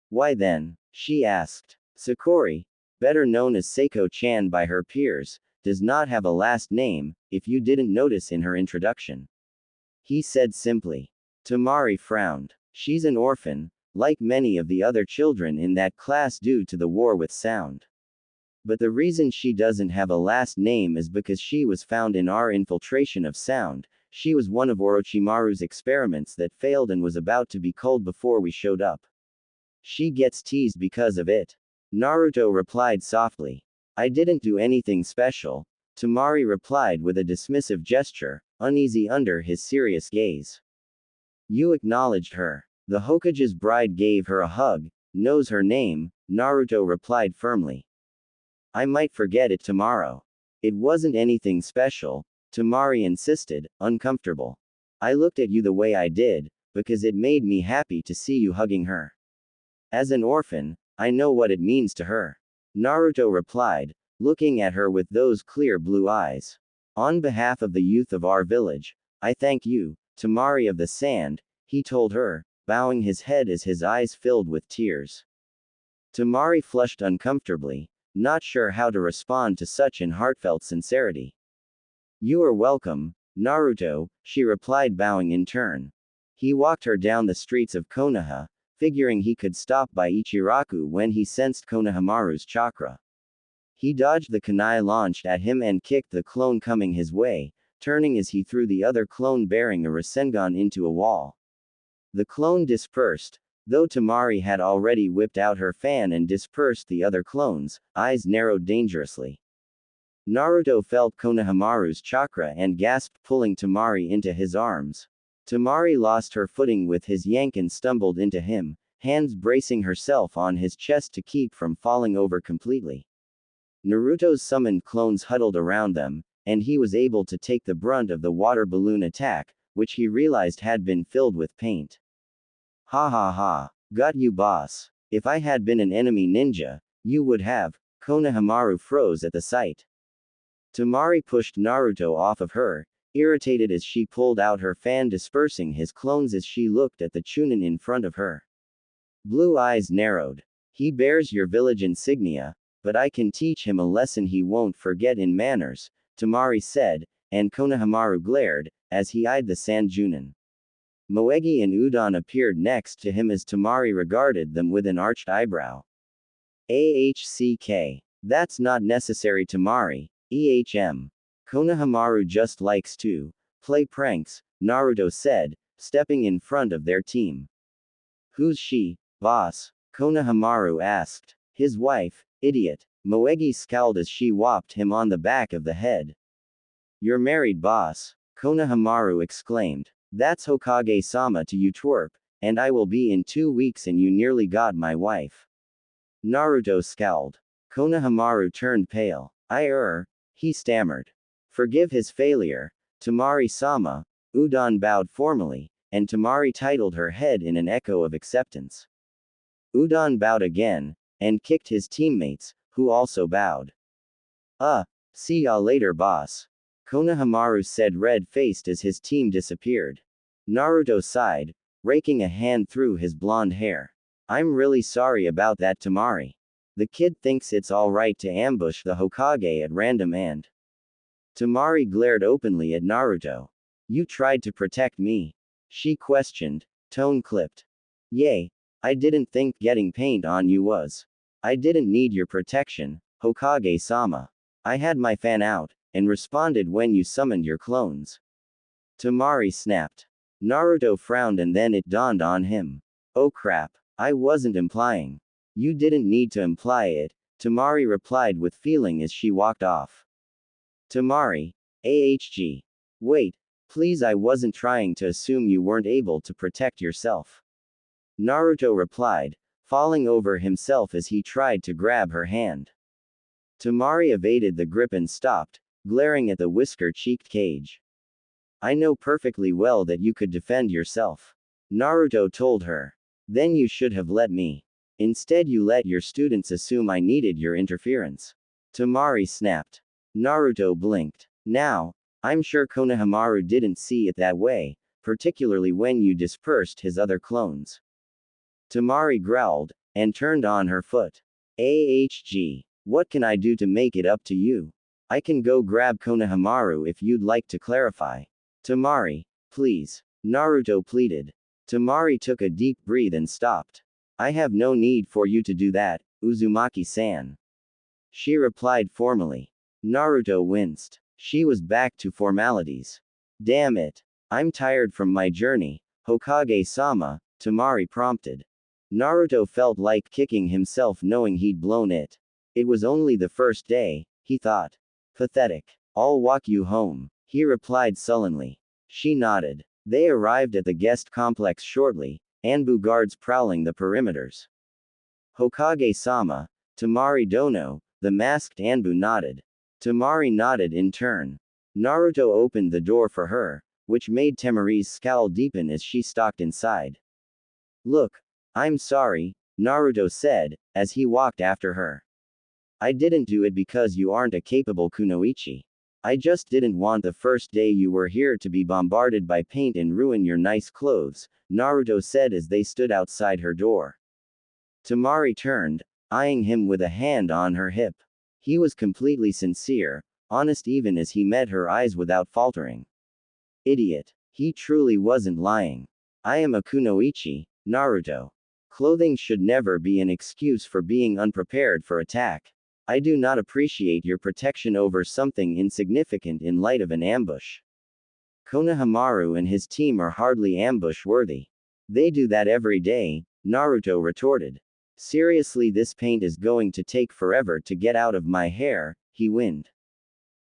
"Why then?" she asked. "Sakori, better known as Seiko-chan by her peers, does not have a last name, if you didn't notice in her introduction," he said simply. Temari frowned. "She's an orphan, like many of the other children in that class due to the war with sound. But the reason she doesn't have a last name is because she was found in our infiltration of sound. She was one of Orochimaru's experiments that failed and was about to be culled before we showed up. She gets teased because of it," Naruto replied softly. "I didn't do anything special," Temari replied with a dismissive gesture, uneasy under his serious gaze. "You acknowledged her. The Hokage's bride gave her a hug, knows her name," Naruto replied firmly. "I might forget it tomorrow." "It wasn't anything special," Temari insisted, uncomfortable. "I looked at you the way I did, because it made me happy to see you hugging her. As an orphan, I know what it means to her," Naruto replied, looking at her with those clear blue eyes. "On behalf of the youth of our village, I thank you, Temari of the Sand," he told her, bowing his head as his eyes filled with tears. Temari flushed uncomfortably, not sure how to respond to such an heartfelt sincerity. "You are welcome, Naruto," she replied, bowing in turn. He walked her down the streets of Konoha, figuring he could stop by Ichiraku when he sensed Konohamaru's chakra. He dodged the kunai launched at him and kicked the clone coming his way, turning as he threw the other clone bearing a Rasengan into a wall. The clone dispersed, though Temari had already whipped out her fan and dispersed the other clones, eyes narrowed dangerously. Naruto felt Konohamaru's chakra and gasped, pulling Temari into his arms. Temari lost her footing with his yank and stumbled into him, hands bracing herself on his chest to keep from falling over completely. Naruto's summoned clones huddled around them, and he was able to take the brunt of the water balloon attack, which he realized had been filled with paint. Ha ha ha. Got you, boss. If I had been an enemy ninja, you would have. Konohamaru froze at the sight. Temari pushed Naruto off of her, irritated as she pulled out her fan, dispersing his clones as she looked at the Chunin in front of her. Blue eyes narrowed. He bears your village insignia, but I can teach him a lesson he won't forget in manners, Temari said, and Konohamaru glared, as he eyed the Sanjunin. Moegi and Udon appeared next to him as Temari regarded them with an arched eyebrow. AHCK. That's not necessary, Temari. EHM. Konohamaru just likes to play pranks, Naruto said, stepping in front of their team. Who's she, boss? Konohamaru asked. His wife, idiot. Moegi scowled as she whopped him on the back of the head. You're married, boss, Konohamaru exclaimed. That's Hokage-sama to you, twerp, and I will be in 2 weeks and you nearly got my wife. Naruto scowled. Konohamaru turned pale. He stammered. Forgive his failure, Temari-sama. Udon bowed formally, and Temari titled her head in an echo of acceptance. Udon bowed again, and kicked his teammates, who also bowed. See ya later, boss. Konohamaru said, red-faced as his team disappeared. Naruto sighed, raking a hand through his blonde hair. I'm really sorry about that, Temari. The kid thinks it's alright to ambush the Hokage at random and. Temari glared openly at Naruto. You tried to protect me? She questioned, tone clipped. Yay. I didn't think getting paint on you was. I didn't need your protection, Hokage-sama. I had my fan out, and responded when you summoned your clones. Temari snapped. Naruto frowned and then it dawned on him. Oh crap. I wasn't implying. You didn't need to imply it, Temari replied with feeling as she walked off. Temari. AHG. Wait. Please, I wasn't trying to assume you weren't able to protect yourself. Naruto replied, falling over himself as he tried to grab her hand. Temari evaded the grip and stopped, glaring at the whisker-cheeked cage. I know perfectly well that you could defend yourself. Naruto told her. Then you should have let me. Instead you let your students assume I needed your interference. Temari snapped. Naruto blinked. Now, I'm sure Konohamaru didn't see it that way, particularly when you dispersed his other clones. Temari growled, and turned on her foot. AHG. What can I do to make it up to you? I can go grab Konohamaru if you'd like to clarify. Temari, please. Naruto pleaded. Temari took a deep breath and stopped. I have no need for you to do that, Uzumaki-san. She replied formally. Naruto winced. She was back to formalities. Damn it. I'm tired from my journey, Hokage-sama, Temari prompted. Naruto felt like kicking himself knowing he'd blown it. It was only the first day, he thought. Pathetic. I'll walk you home, he replied sullenly. She nodded. They arrived at the guest complex shortly, Anbu guards prowling the perimeters. Hokage-sama, Temari Dono, the masked Anbu nodded. Temari nodded in turn. Naruto opened the door for her, which made Temari's scowl deepen as she stalked inside. Look, I'm sorry, Naruto said, as he walked after her. I didn't do it because you aren't a capable kunoichi. I just didn't want the first day you were here to be bombarded by paint and ruin your nice clothes, Naruto said as they stood outside her door. Temari turned, eyeing him with a hand on her hip. He was completely sincere, honest even as he met her eyes without faltering. Idiot. He truly wasn't lying. I am a kunoichi, Naruto. Clothing should never be an excuse for being unprepared for attack. I do not appreciate your protection over something insignificant in light of an ambush. Konohamaru and his team are hardly ambush-worthy. They do that every day, Naruto retorted. Seriously, this paint is going to take forever to get out of my hair, he whined.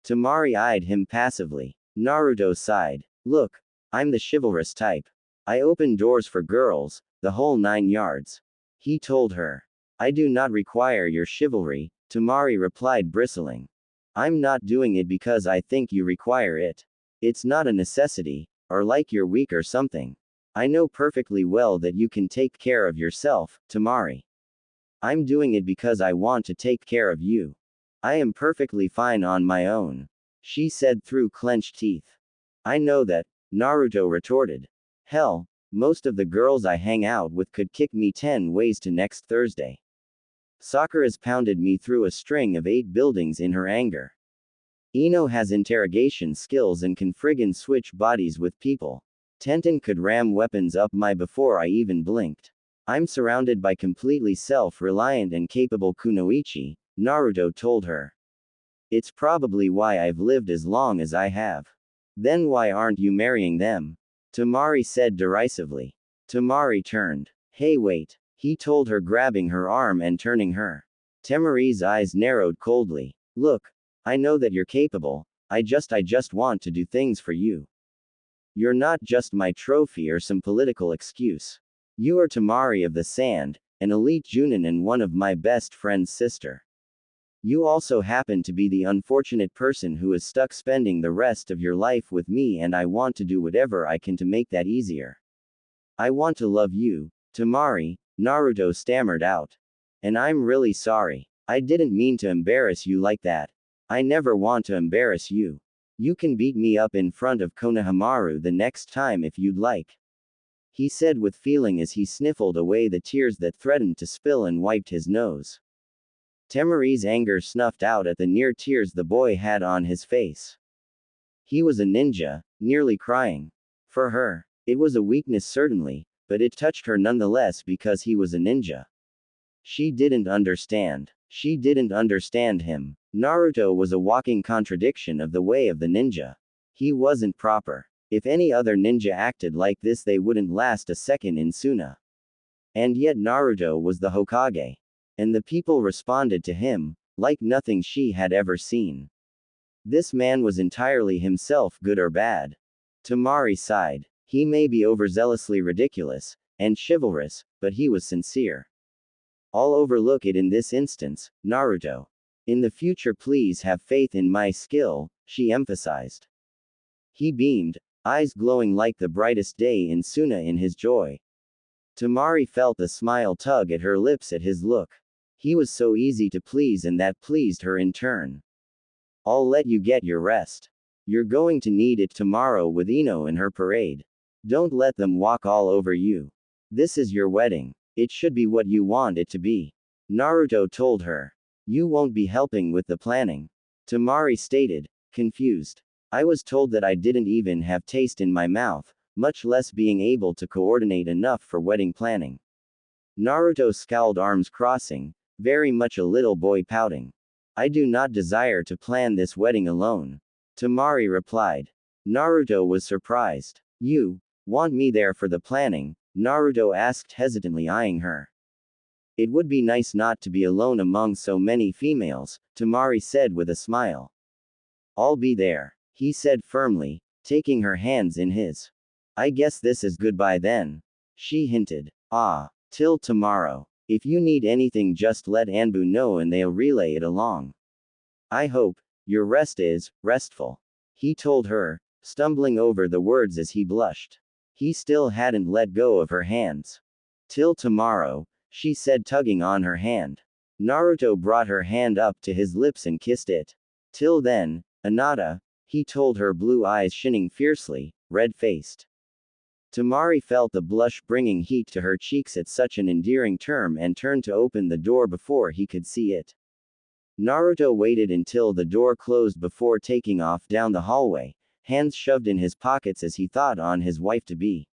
Temari eyed him passively. Naruto sighed. Look, I'm the chivalrous type. I open doors for girls, the whole 9 yards. He told her. I do not require your chivalry, Temari replied, bristling. I'm not doing it because I think you require it. It's not a necessity, or like you're weak or something. I know perfectly well that you can take care of yourself, Temari. I'm doing it because I want to take care of you. I am perfectly fine on my own, she said through clenched teeth. I know that, Naruto retorted. Hell, most of the girls I hang out with could kick me 10 ways to next Thursday. Sakura's pounded me through a string of 8 buildings in her anger. Ino has interrogation skills and can friggin' switch bodies with people. Tenten could ram weapons up my before I even blinked. I'm surrounded by completely self-reliant and capable kunoichi, Naruto told her. It's probably why I've lived as long as I have. Then why aren't you marrying them? Temari said derisively. Temari turned. Hey wait, he told her, grabbing her arm and turning her. Temari's eyes narrowed coldly. Look, I know that you're capable, I just want to do things for you. You're not just my trophy or some political excuse. You are Temari of the Sand, an elite Junin and one of my best friend's sister. You also happen to be the unfortunate person who is stuck spending the rest of your life with me, and I want to do whatever I can to make that easier. I want to love you, Temari, Naruto stammered out. And I'm really sorry. I didn't mean to embarrass you like that. I never want to embarrass you. You can beat me up in front of Konohamaru the next time if you'd like. He said with feeling as he sniffled away the tears that threatened to spill and wiped his nose. Temari's anger snuffed out at the near tears the boy had on his face. He was a ninja, nearly crying. For her, it was a weakness certainly, but it touched her nonetheless because he was a ninja. She didn't understand. She didn't understand him. Naruto was a walking contradiction of the way of the ninja. He wasn't proper. If any other ninja acted like this, they wouldn't last a second in Suna. And yet Naruto was the Hokage. And the people responded to him, like nothing she had ever seen. This man was entirely himself, good or bad. Temari sighed. He may be overzealously ridiculous, and chivalrous, but he was sincere. I'll overlook it in this instance, Naruto. In the future please have faith in my skill, she emphasized. He beamed, eyes glowing like the brightest day in Suna in his joy. Temari felt a smile tug at her lips at his look. He was so easy to please, and that pleased her in turn. I'll let you get your rest. You're going to need it tomorrow with Ino and her parade. Don't let them walk all over you. This is your wedding. It should be what you want it to be. Naruto told her. You won't be helping with the planning. Temari stated, confused. I was told that I didn't even have taste in my mouth, much less being able to coordinate enough for wedding planning. Naruto scowled, arms crossing, very much a little boy pouting. I do not desire to plan this wedding alone. Temari replied. Naruto was surprised. You want me there for the planning? Naruto asked, hesitantly eyeing her. It would be nice not to be alone among so many females, Temari said with a smile. I'll be there, he said firmly, taking her hands in his. I guess this is goodbye then, she hinted. Ah, till tomorrow. If you need anything just let Anbu know and they'll relay it along. I hope your rest is restful, he told her, stumbling over the words as he blushed. He still hadn't let go of her hands. Till tomorrow, she said, tugging on her hand. Naruto brought her hand up to his lips and kissed it. Till then, Anata, he told her, blue eyes shining fiercely, red-faced. Temari felt the blush bringing heat to her cheeks at such an endearing term and turned to open the door before he could see it. Naruto waited until the door closed before taking off down the hallway, hands shoved in his pockets as he thought on his wife-to-be.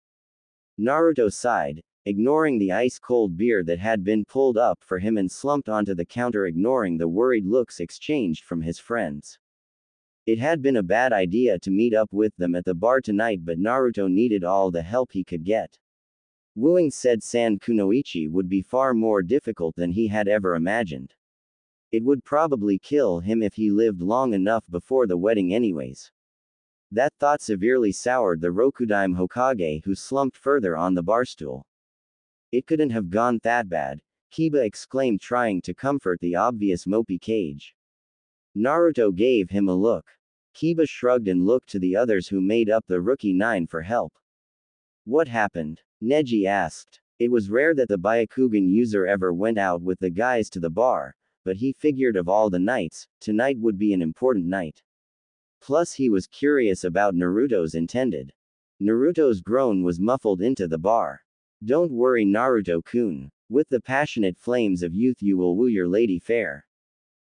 Naruto sighed, ignoring the ice-cold beer that had been pulled up for him and slumped onto the counter, ignoring the worried looks exchanged from his friends. It had been a bad idea to meet up with them at the bar tonight, but Naruto needed all the help he could get. Wooing said Sand Kunoichi would be far more difficult than he had ever imagined. It would probably kill him if he lived long enough before the wedding anyways. That thought severely soured the Rokudaime Hokage, who slumped further on the barstool. It couldn't have gone that bad, Kiba exclaimed, trying to comfort the obvious mopey Kage. Naruto gave him a look. Kiba shrugged and looked to the others who made up the Rookie Nine for help. What happened? Neji asked. It was rare that the Byakugan user ever went out with the guys to the bar, but he figured of all the nights, tonight would be an important night. Plus he was curious about Naruto's intended. Naruto's groan was muffled into the bar. Don't worry, Naruto-kun. With the passionate flames of youth you will woo your lady fair.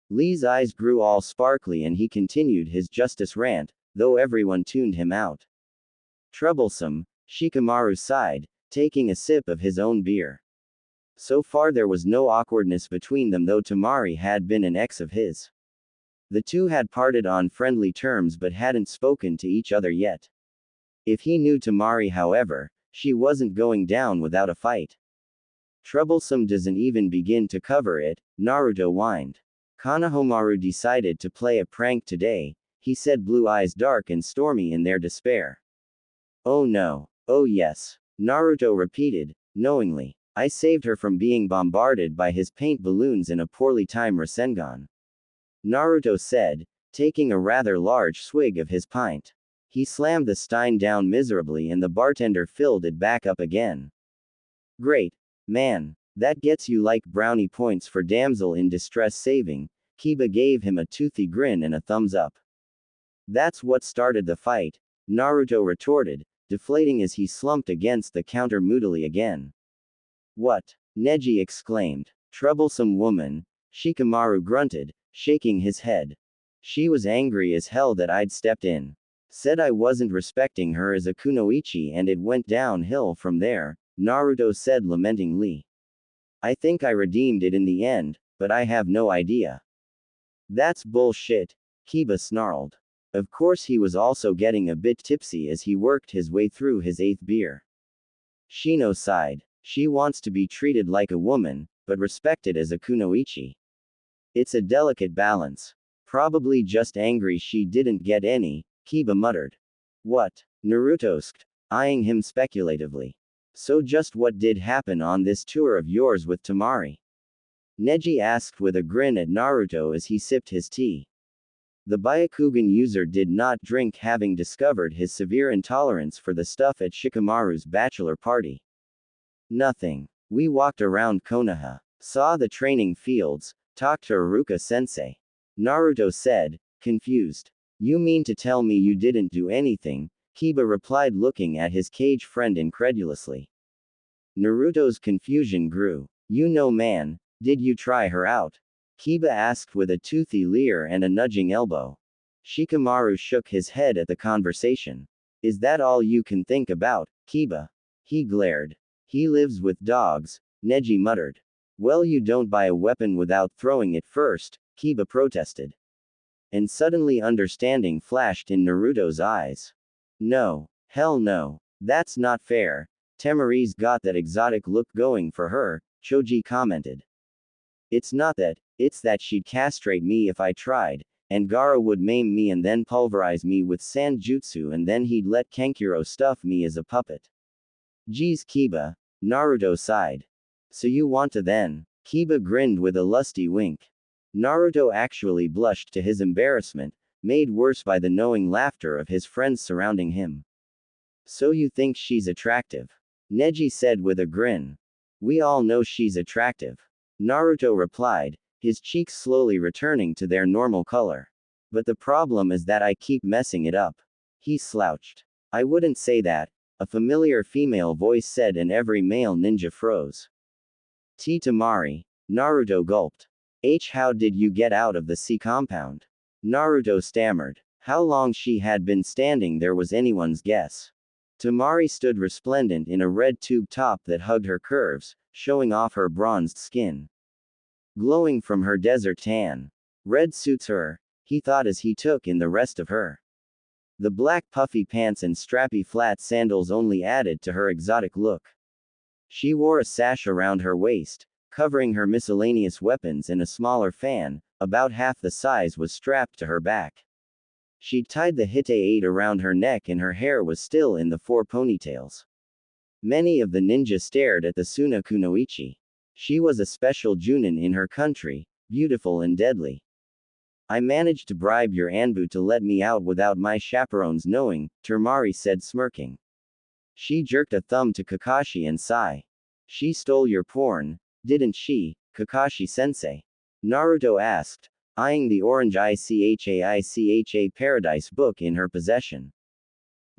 Lee's eyes grew all sparkly and he continued his justice rant, though everyone tuned him out. Troublesome, Shikamaru sighed, taking a sip of his own beer. So far there was no awkwardness between them, though Temari had been an ex of his. The two had parted on friendly terms but hadn't spoken to each other yet. If he knew Temari, however, she wasn't going down without a fight. Troublesome doesn't even begin to cover it, Naruto whined. Konohamaru decided to play a prank today, he said, blue eyes dark and stormy in their despair. Oh no. Oh yes. Naruto repeated, knowingly. I saved her from being bombarded by his paint balloons in a poorly timed Rasengan. Naruto said, taking a rather large swig of his pint. He slammed the stein down miserably and the bartender filled it back up again. Great. Man. That gets you like brownie points for damsel in distress saving. Kiba gave him a toothy grin and a thumbs up. That's what started the fight, Naruto retorted, deflating as he slumped against the counter moodily again. What? Neji exclaimed. Troublesome woman, Shikamaru grunted, shaking his head. She was angry as hell that I'd stepped in. Said I wasn't respecting her as a kunoichi and it went downhill from there, Naruto said lamentingly. I think I redeemed it in the end, but I have no idea. That's bullshit, Kiba snarled. Of course he was also getting a bit tipsy as he worked his way through his 8th beer. Shino sighed. She wants to be treated like a woman, but respected as a kunoichi. It's a delicate balance. Probably just angry she didn't get any, Kiba muttered. What? Naruto asked, eyeing him speculatively. So just what did happen on this tour of yours with Temari? Neji asked with a grin at Naruto as he sipped his tea. The Byakugan user did not drink, having discovered his severe intolerance for the stuff at Shikamaru's bachelor party. Nothing. We walked around Konoha, saw the training fields, talked to Iruka-sensei. Naruto said, confused. You mean to tell me you didn't do anything? Kiba replied, looking at his cage friend incredulously. Naruto's confusion grew. You know, man, did you try her out? Kiba asked with a toothy leer and a nudging elbow. Shikamaru shook his head at the conversation. Is that all you can think about, Kiba? He glared. He lives with dogs, Neji muttered. Well, you don't buy a weapon without throwing it first, Kiba protested. And suddenly understanding flashed in Naruto's eyes. No. Hell no. That's not fair. Temari's got that exotic look going for her, Choji commented. It's not that, it's that she'd castrate me if I tried, and Gaara would maim me and then pulverize me with sand jutsu and then he'd let Kankuro stuff me as a puppet. Geez, Kiba, Naruto sighed. So you want to then? Kiba grinned with a lusty wink. Naruto actually blushed to his embarrassment, made worse by the knowing laughter of his friends surrounding him. So you think she's attractive? Neji said with a grin. We all know she's attractive. Naruto replied, his cheeks slowly returning to their normal color. But the problem is that I keep messing it up. He slouched. I wouldn't say that, a familiar female voice said, and every male ninja froze. Temari, Naruto gulped. How did you get out of the C compound? Naruto stammered. How long she had been standing there was anyone's guess. Temari stood resplendent in a red tube top that hugged her curves, showing off her bronzed skin. Glowing from her desert tan. Red suits her, he thought as he took in the rest of her. The black puffy pants and strappy flat sandals only added to her exotic look. She wore a sash around her waist, covering her miscellaneous weapons, and a smaller fan, about half the size, was strapped to her back. She'd tied the hite-8 around her neck and her hair was still in the 4 ponytails. Many of the ninja stared at the Suna Kunoichi. She was a special junin in her country, beautiful and deadly. I managed to bribe your Anbu to let me out without my chaperones knowing, Temari said, smirking. She jerked a thumb to Kakashi and sighed. She stole your porn, didn't she, Kakashi-sensei? Naruto asked, eyeing the orange ICHA Paradise book in her possession.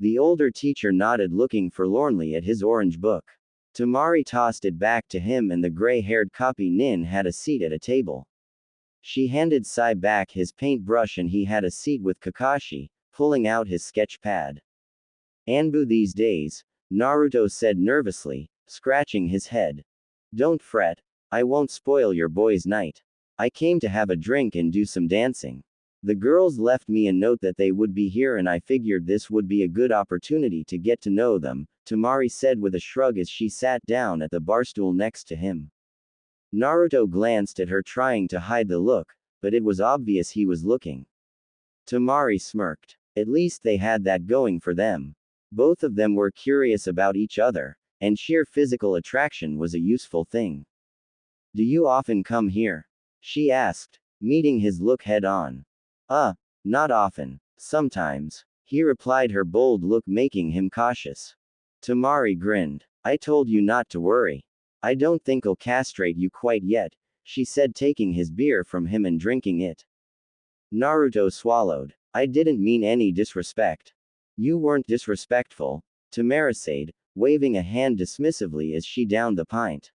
The older teacher nodded, looking forlornly at his orange book. Temari tossed it back to him and the gray-haired copy nin had a seat at a table. She handed Sai back his paintbrush and he had a seat with Kakashi, pulling out his sketch pad. Anbu these days, Naruto said nervously, scratching his head. Don't fret, I won't spoil your boy's night. I came to have a drink and do some dancing. The girls left me a note that they would be here and I figured this would be a good opportunity to get to know them, Temari said with a shrug as she sat down at the barstool next to him. Naruto glanced at her, trying to hide the look, but it was obvious he was looking. Temari smirked. At least they had that going for them. Both of them were curious about each other, and sheer physical attraction was a useful thing. Do you often come here? She asked, meeting his look head on. Not often. Sometimes, he replied, her bold look making him cautious. Temari grinned. I told you not to worry. I don't think I'll castrate you quite yet, she said, taking his beer from him and drinking it. Naruto swallowed. I didn't mean any disrespect. You weren't disrespectful, Temari said, waving a hand dismissively as she downed the pint.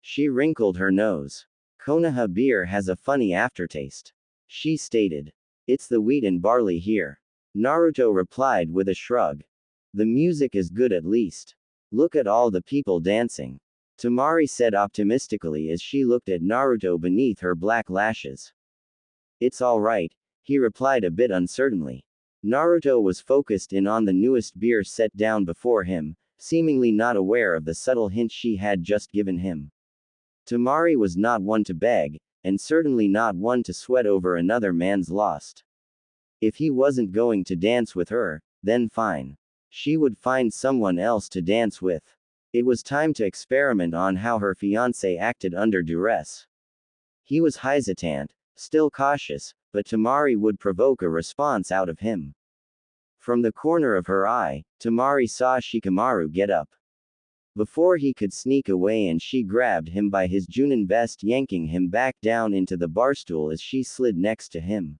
She wrinkled her nose. Konoha beer has a funny aftertaste, she stated. It's the wheat and barley here. Naruto replied with a shrug. The music is good at least. Look at all the people dancing, Temari said optimistically as she looked at Naruto beneath her black lashes. It's all right, he replied a bit uncertainly. Naruto was focused in on the newest beer set down before him, seemingly not aware of the subtle hint she had just given him. Temari was not one to beg, and certainly not one to sweat over another man's loss. If he wasn't going to dance with her, then fine. She would find someone else to dance with. It was time to experiment on how her fiancé acted under duress. He was hesitant, still cautious, but Temari would provoke a response out of him. From the corner of her eye, Temari saw Shikamaru get up. Before he could sneak away, and she grabbed him by his Junin vest, yanking him back down into the barstool as she slid next to him.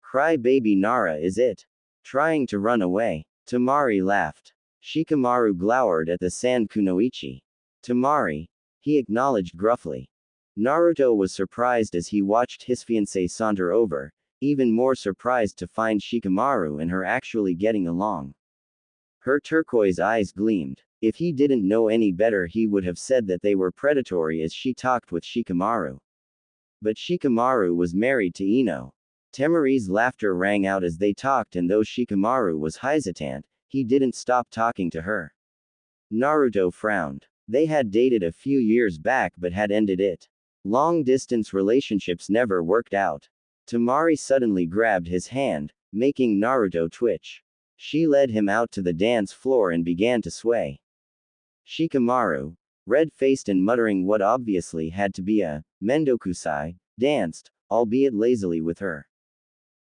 Cry baby Nara, is it? Trying to run away? Temari laughed. Shikamaru glowered at the sand kunoichi. Temari, he acknowledged gruffly. Naruto was surprised as he watched his fiancée saunter over, even more surprised to find Shikamaru and her actually getting along. Her turquoise eyes gleamed. If he didn't know any better, he would have said that they were predatory as she talked with Shikamaru. But Shikamaru was married to Ino. Temari's laughter rang out as they talked, and though Shikamaru was hesitant, he didn't stop talking to her. Naruto frowned. They had dated a few years back but had ended it. Long-distance relationships never worked out. Temari suddenly grabbed his hand, making Naruto twitch. She led him out to the dance floor and began to sway. Shikamaru, red-faced and muttering what obviously had to be a mendokusai, danced, albeit lazily, with her.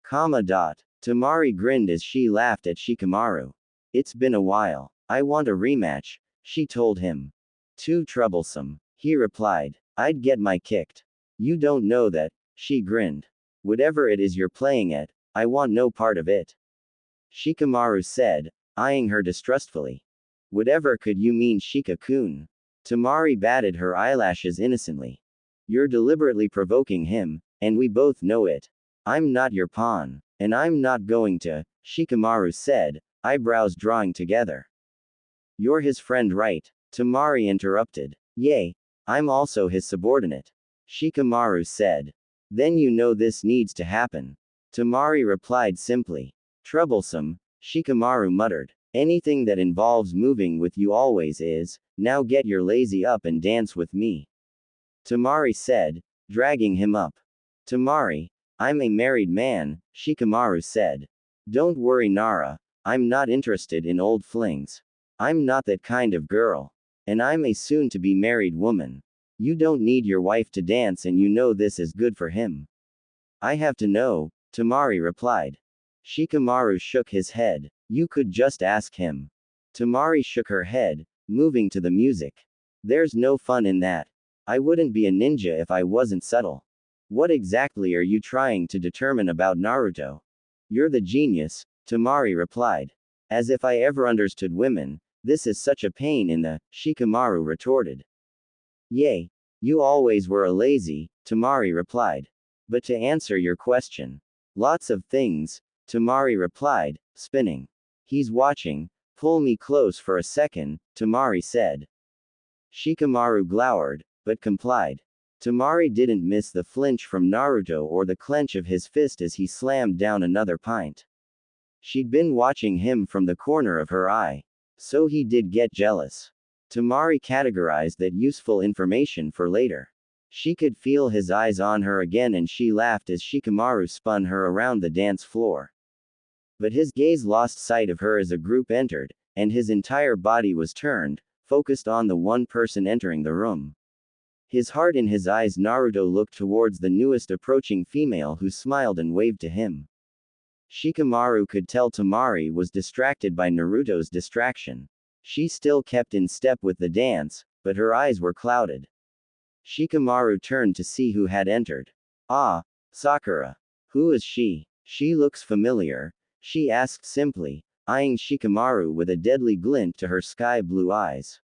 Temari grinned as she laughed at Shikamaru. It's been a while. I want a rematch, she told him. Too troublesome, he replied. I'd get my kicked. You don't know that, she grinned. Whatever it is you're playing at, I want no part of it. Shikamaru said, eyeing her distrustfully. Whatever could you mean, Shika-kun? Temari batted her eyelashes innocently. You're deliberately provoking him, and we both know it. I'm not your pawn, and I'm not going to, Shikamaru said, eyebrows drawing together. You're his friend, right? Temari interrupted. Yay. I'm also his subordinate. Shikamaru said. Then you know this needs to happen. Temari replied simply. Troublesome, Shikamaru muttered. Anything that involves moving with you always is. Now get your lazy up and dance with me. Temari said, dragging him up. Temari, I'm a married man, Shikamaru said. Don't worry, Nara, I'm not interested in old flings. I'm not that kind of girl. And I'm a soon-to-be married woman. You don't need your wife to dance, and you know this is good for him. I have to know, Temari replied. Shikamaru shook his head. You could just ask him. Temari shook her head, moving to the music. There's no fun in that. I wouldn't be a ninja if I wasn't subtle. What exactly are you trying to determine about Naruto? You're the genius, Temari replied. As if I ever understood women, this is such a pain in the, Shikamaru retorted. Yay. You always were a lazy, Temari replied. But to answer your question. Lots of things, Temari replied, spinning. He's watching. Pull me close for a second, Temari said. Shikamaru glowered, but complied. Temari didn't miss the flinch from Naruto or the clench of his fist as he slammed down another pint. She'd been watching him from the corner of her eye. So he did get jealous. Temari categorized that useful information for later. She could feel his eyes on her again, and she laughed as Shikamaru spun her around the dance floor. But his gaze lost sight of her as a group entered, and his entire body was turned, focused on the one person entering the room. His heart in his eyes, Naruto looked towards the newest approaching female who smiled and waved to him. Shikamaru could tell Temari was distracted by Naruto's distraction. She still kept in step with the dance, but her eyes were clouded. Shikamaru turned to see who had entered. Ah, Sakura. Who is she? She looks familiar, she asked simply, eyeing Shikamaru with a deadly glint to her sky-blue eyes.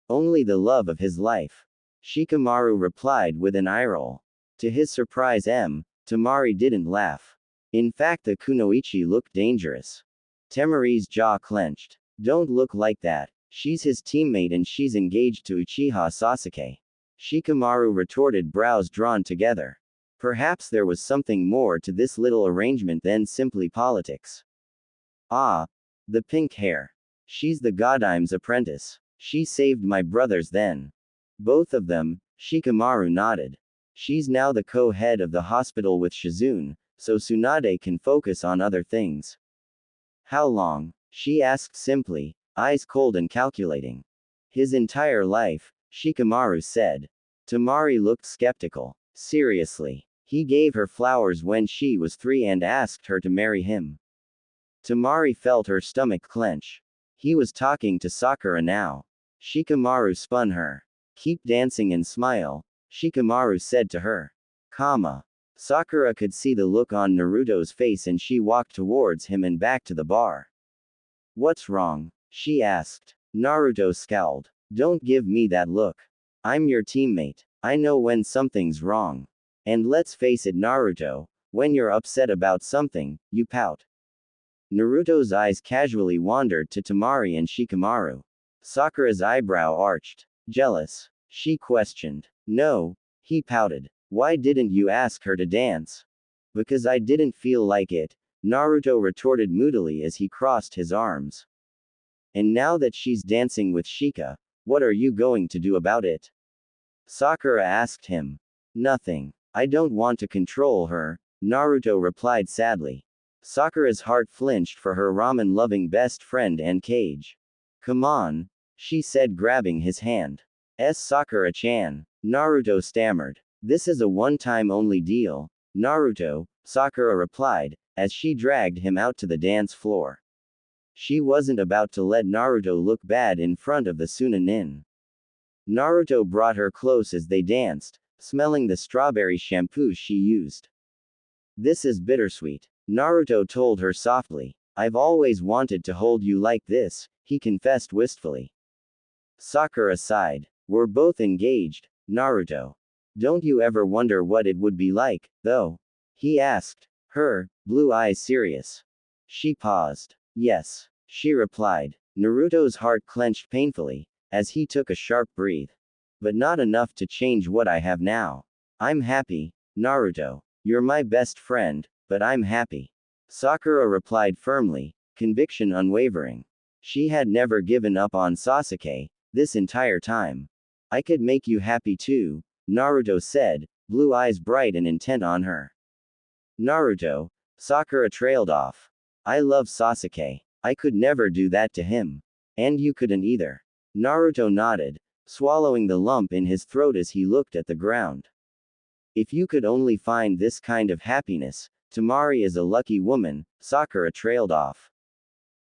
Only the love of his life. Shikamaru replied with an eye roll. To his surprise, Temari didn't laugh. In fact, the kunoichi looked dangerous. Temari's jaw clenched. Don't look like that. She's his teammate and she's engaged to Uchiha Sasuke. Shikamaru retorted, brows drawn together. Perhaps there was something more to this little arrangement than simply politics. Ah, the pink hair. She's the Godime's apprentice. She saved my brothers then. Both of them, Shikamaru nodded. She's now the co-head of the hospital with Shizune, so Tsunade can focus on other things. How long? She asked simply, eyes cold and calculating. His entire life, Shikamaru said. Temari looked skeptical. Seriously. He gave her flowers when she was 3 and asked her to marry him. Temari felt her stomach clench. He was talking to Sakura now. Shikamaru spun her. Keep dancing and smile, Shikamaru said to her. Sakura could see the look on Naruto's face and she walked towards him and back to the bar. What's wrong? She asked. Naruto scowled. Don't give me that look. I'm your teammate. I know when something's wrong. And let's face it, Naruto, when you're upset about something, you pout. Naruto's eyes casually wandered to Temari and Shikamaru. Sakura's eyebrow arched. Jealous? She questioned. No, he pouted. Why didn't you ask her to dance? Because I didn't feel like it, Naruto retorted moodily as he crossed his arms. And now that she's dancing with Shika, what are you going to do about it? Sakura asked him. Nothing. I don't want to control her, Naruto replied sadly. Sakura's heart flinched for her ramen-loving best friend and Cage. Come on, she said, grabbing his hand. Sakura-chan, Naruto stammered. This is a one-time only deal, Naruto, Sakura replied, as she dragged him out to the dance floor. She wasn't about to let Naruto look bad in front of the Sunanin. Naruto brought her close as they danced, smelling the strawberry shampoo she used. This is bittersweet, Naruto told her softly. I've always wanted to hold you like this, he confessed wistfully. Sakura sighed. We're both engaged, Naruto. Don't you ever wonder what it would be like, though? He asked, her blue eyes serious. She paused. Yes, she replied. Naruto's heart clenched painfully, as he took a sharp breath. But not enough to change what I have now. I'm happy, Naruto. You're my best friend, but I'm happy. Sakura replied firmly, conviction unwavering. She had never given up on Sasuke, this entire time. I could make you happy too, Naruto said, blue eyes bright and intent on her. Naruto, Sakura trailed off. I love Sasuke. I could never do that to him. And you couldn't either. Naruto nodded, swallowing the lump in his throat as he looked at the ground. If you could only find this kind of happiness, Temari is a lucky woman, Sakura trailed off.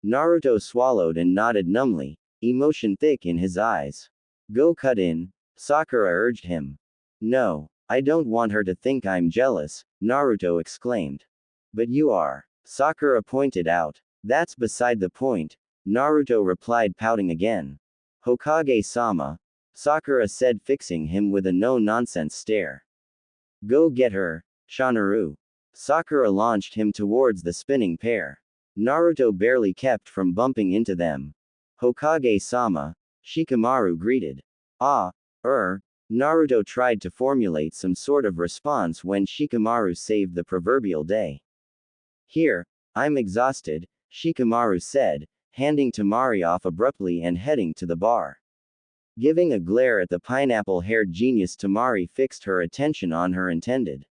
Naruto swallowed and nodded numbly, emotion thick in his eyes. Go cut in, Sakura urged him. No, I don't want her to think I'm jealous, Naruto exclaimed. But you are, Sakura pointed out. That's beside the point, Naruto replied, pouting again. Hokage-sama, Sakura said, fixing him with a no-nonsense stare. Go get her, Shanaru. Sakura launched him towards the spinning pair. Naruto barely kept from bumping into them. Hokage-sama, Shikamaru greeted. Naruto tried to formulate some sort of response when Shikamaru saved the proverbial day. Here, I'm exhausted, Shikamaru said, handing Temari off abruptly and heading to the bar. Giving a glare at the pineapple-haired genius, Temari fixed her attention on her intended.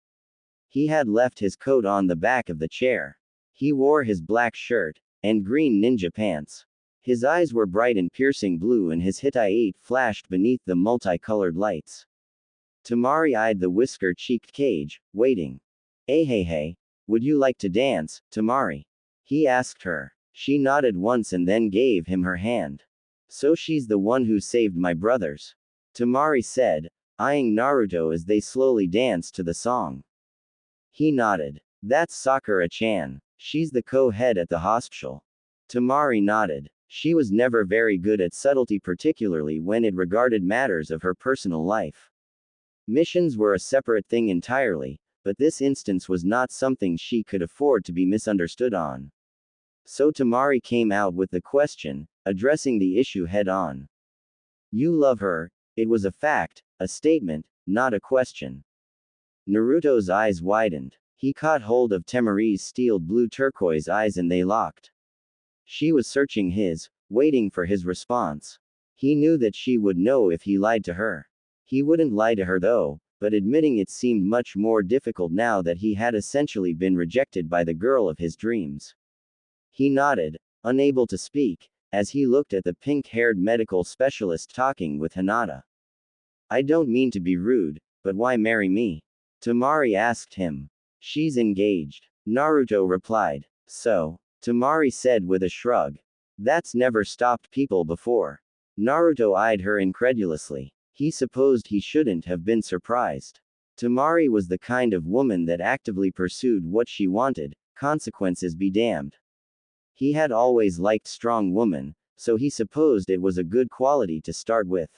He had left his coat on the back of the chair. He wore his black shirt and green ninja pants. His eyes were bright and piercing blue and his Hittite flashed beneath the multicolored lights. Temari eyed the whisker-cheeked cage, waiting. Hey, would you like to dance, Temari? He asked her. She nodded once and then gave him her hand. So she's the one who saved my brothers, Temari said, eyeing Naruto as they slowly danced to the song. He nodded. That's Sakura-chan. She's the co-head at the hospital. Temari nodded. She was never very good at subtlety, particularly when it regarded matters of her personal life. Missions were a separate thing entirely, but this instance was not something she could afford to be misunderstood on. So Temari came out with the question, addressing the issue head-on. You love her. It was a fact, a statement, not a question. Naruto's eyes widened. He caught hold of Temari's steeled blue turquoise eyes and they locked. She was searching his, waiting for his response. He knew that she would know if he lied to her. He wouldn't lie to her though, but admitting it seemed much more difficult now that he had essentially been rejected by the girl of his dreams. He nodded, unable to speak, as he looked at the pink-haired medical specialist talking with Hinata. I don't mean to be rude, but why marry me? Temari asked him. She's engaged, Naruto replied. So, Temari said with a shrug. That's never stopped people before. Naruto eyed her incredulously. He supposed he shouldn't have been surprised. Temari was the kind of woman that actively pursued what she wanted, consequences be damned. He had always liked strong women, so he supposed it was a good quality to start with.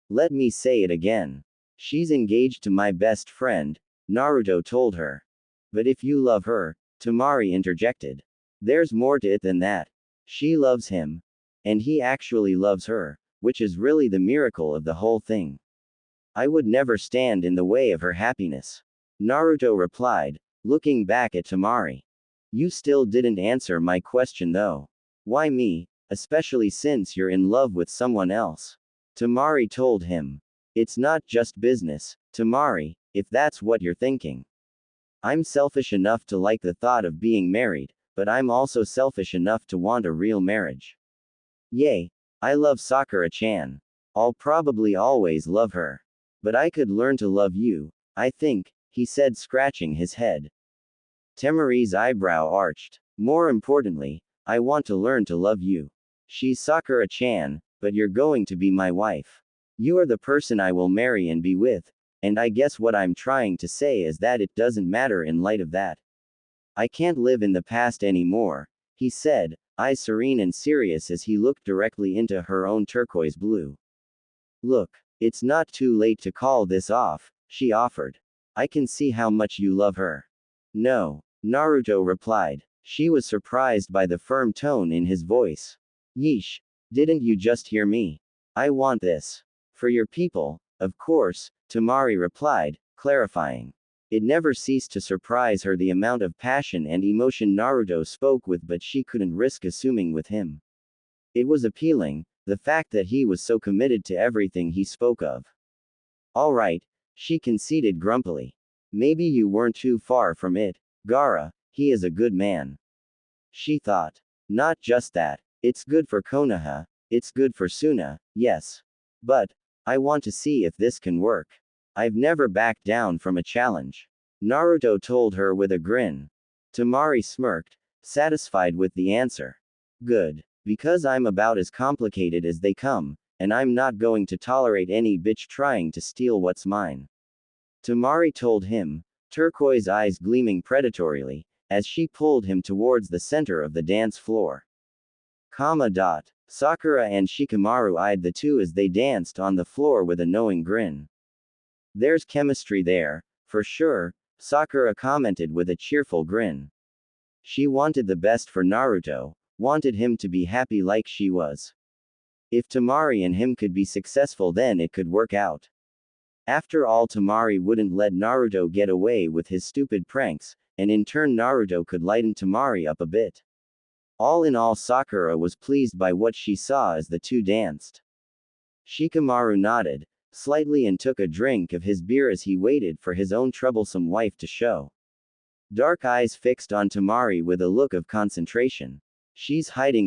Let me say it again. She's engaged to my best friend, Naruto told her. But if you love her, Temari interjected. There's more to it than that. She loves him. And he actually loves her, which is really the miracle of the whole thing. I would never stand in the way of her happiness, Naruto replied, looking back at Temari. You still didn't answer my question though. Why me, especially since you're in love with someone else? Temari told him. It's not just business, Temari, if that's what you're thinking. I'm selfish enough to like the thought of being married, but I'm also selfish enough to want a real marriage. Yay, I love Sakura-chan. I'll probably always love her. But I could learn to love you, I think, he said, scratching his head. Temari's eyebrow arched. More importantly, I want to learn to love you. She's Sakura-chan, but you're going to be my wife. You are the person I will marry and be with, and I guess what I'm trying to say is that it doesn't matter in light of that. I can't live in the past anymore, he said, eyes serene and serious as he looked directly into her own turquoise blue. Look, it's not too late to call this off, she offered. I can see how much you love her. No, Naruto replied. She was surprised by the firm tone in his voice. Yeesh, didn't you just hear me? I want this. For your people, of course, Temari replied, clarifying. It never ceased to surprise her the amount of passion and emotion Naruto spoke with, but she couldn't risk assuming with him. It was appealing, the fact that he was so committed to everything he spoke of. Alright, She conceded grumpily. Maybe you weren't too far from it, Gaara, he is a good man. She thought. Not just that, it's good for Konoha, it's good for Suna, yes. But, I want to see if this can work. I've never backed down from a challenge. Naruto told her with a grin. Temari smirked, satisfied with the answer. Good. Because I'm about as complicated as they come, and I'm not going to tolerate any bitch trying to steal what's mine. Temari told him, turquoise eyes gleaming predatorily, as she pulled him towards the center of the dance floor. Sakura and Shikamaru eyed the two as they danced on the floor with a knowing grin. There's chemistry there, for sure, Sakura commented with a cheerful grin. She wanted the best for Naruto, wanted him to be happy like she was. If Temari and him could be successful, then it could work out. After all, Temari wouldn't let Naruto get away with his stupid pranks, and in turn Naruto could lighten Temari up a bit. All in all, Sakura was pleased by what she saw as the two danced. Shikamaru nodded slightly and took a drink of his beer as he waited for his own troublesome wife to show. Dark eyes fixed on Temari with a look of concentration. She's hiding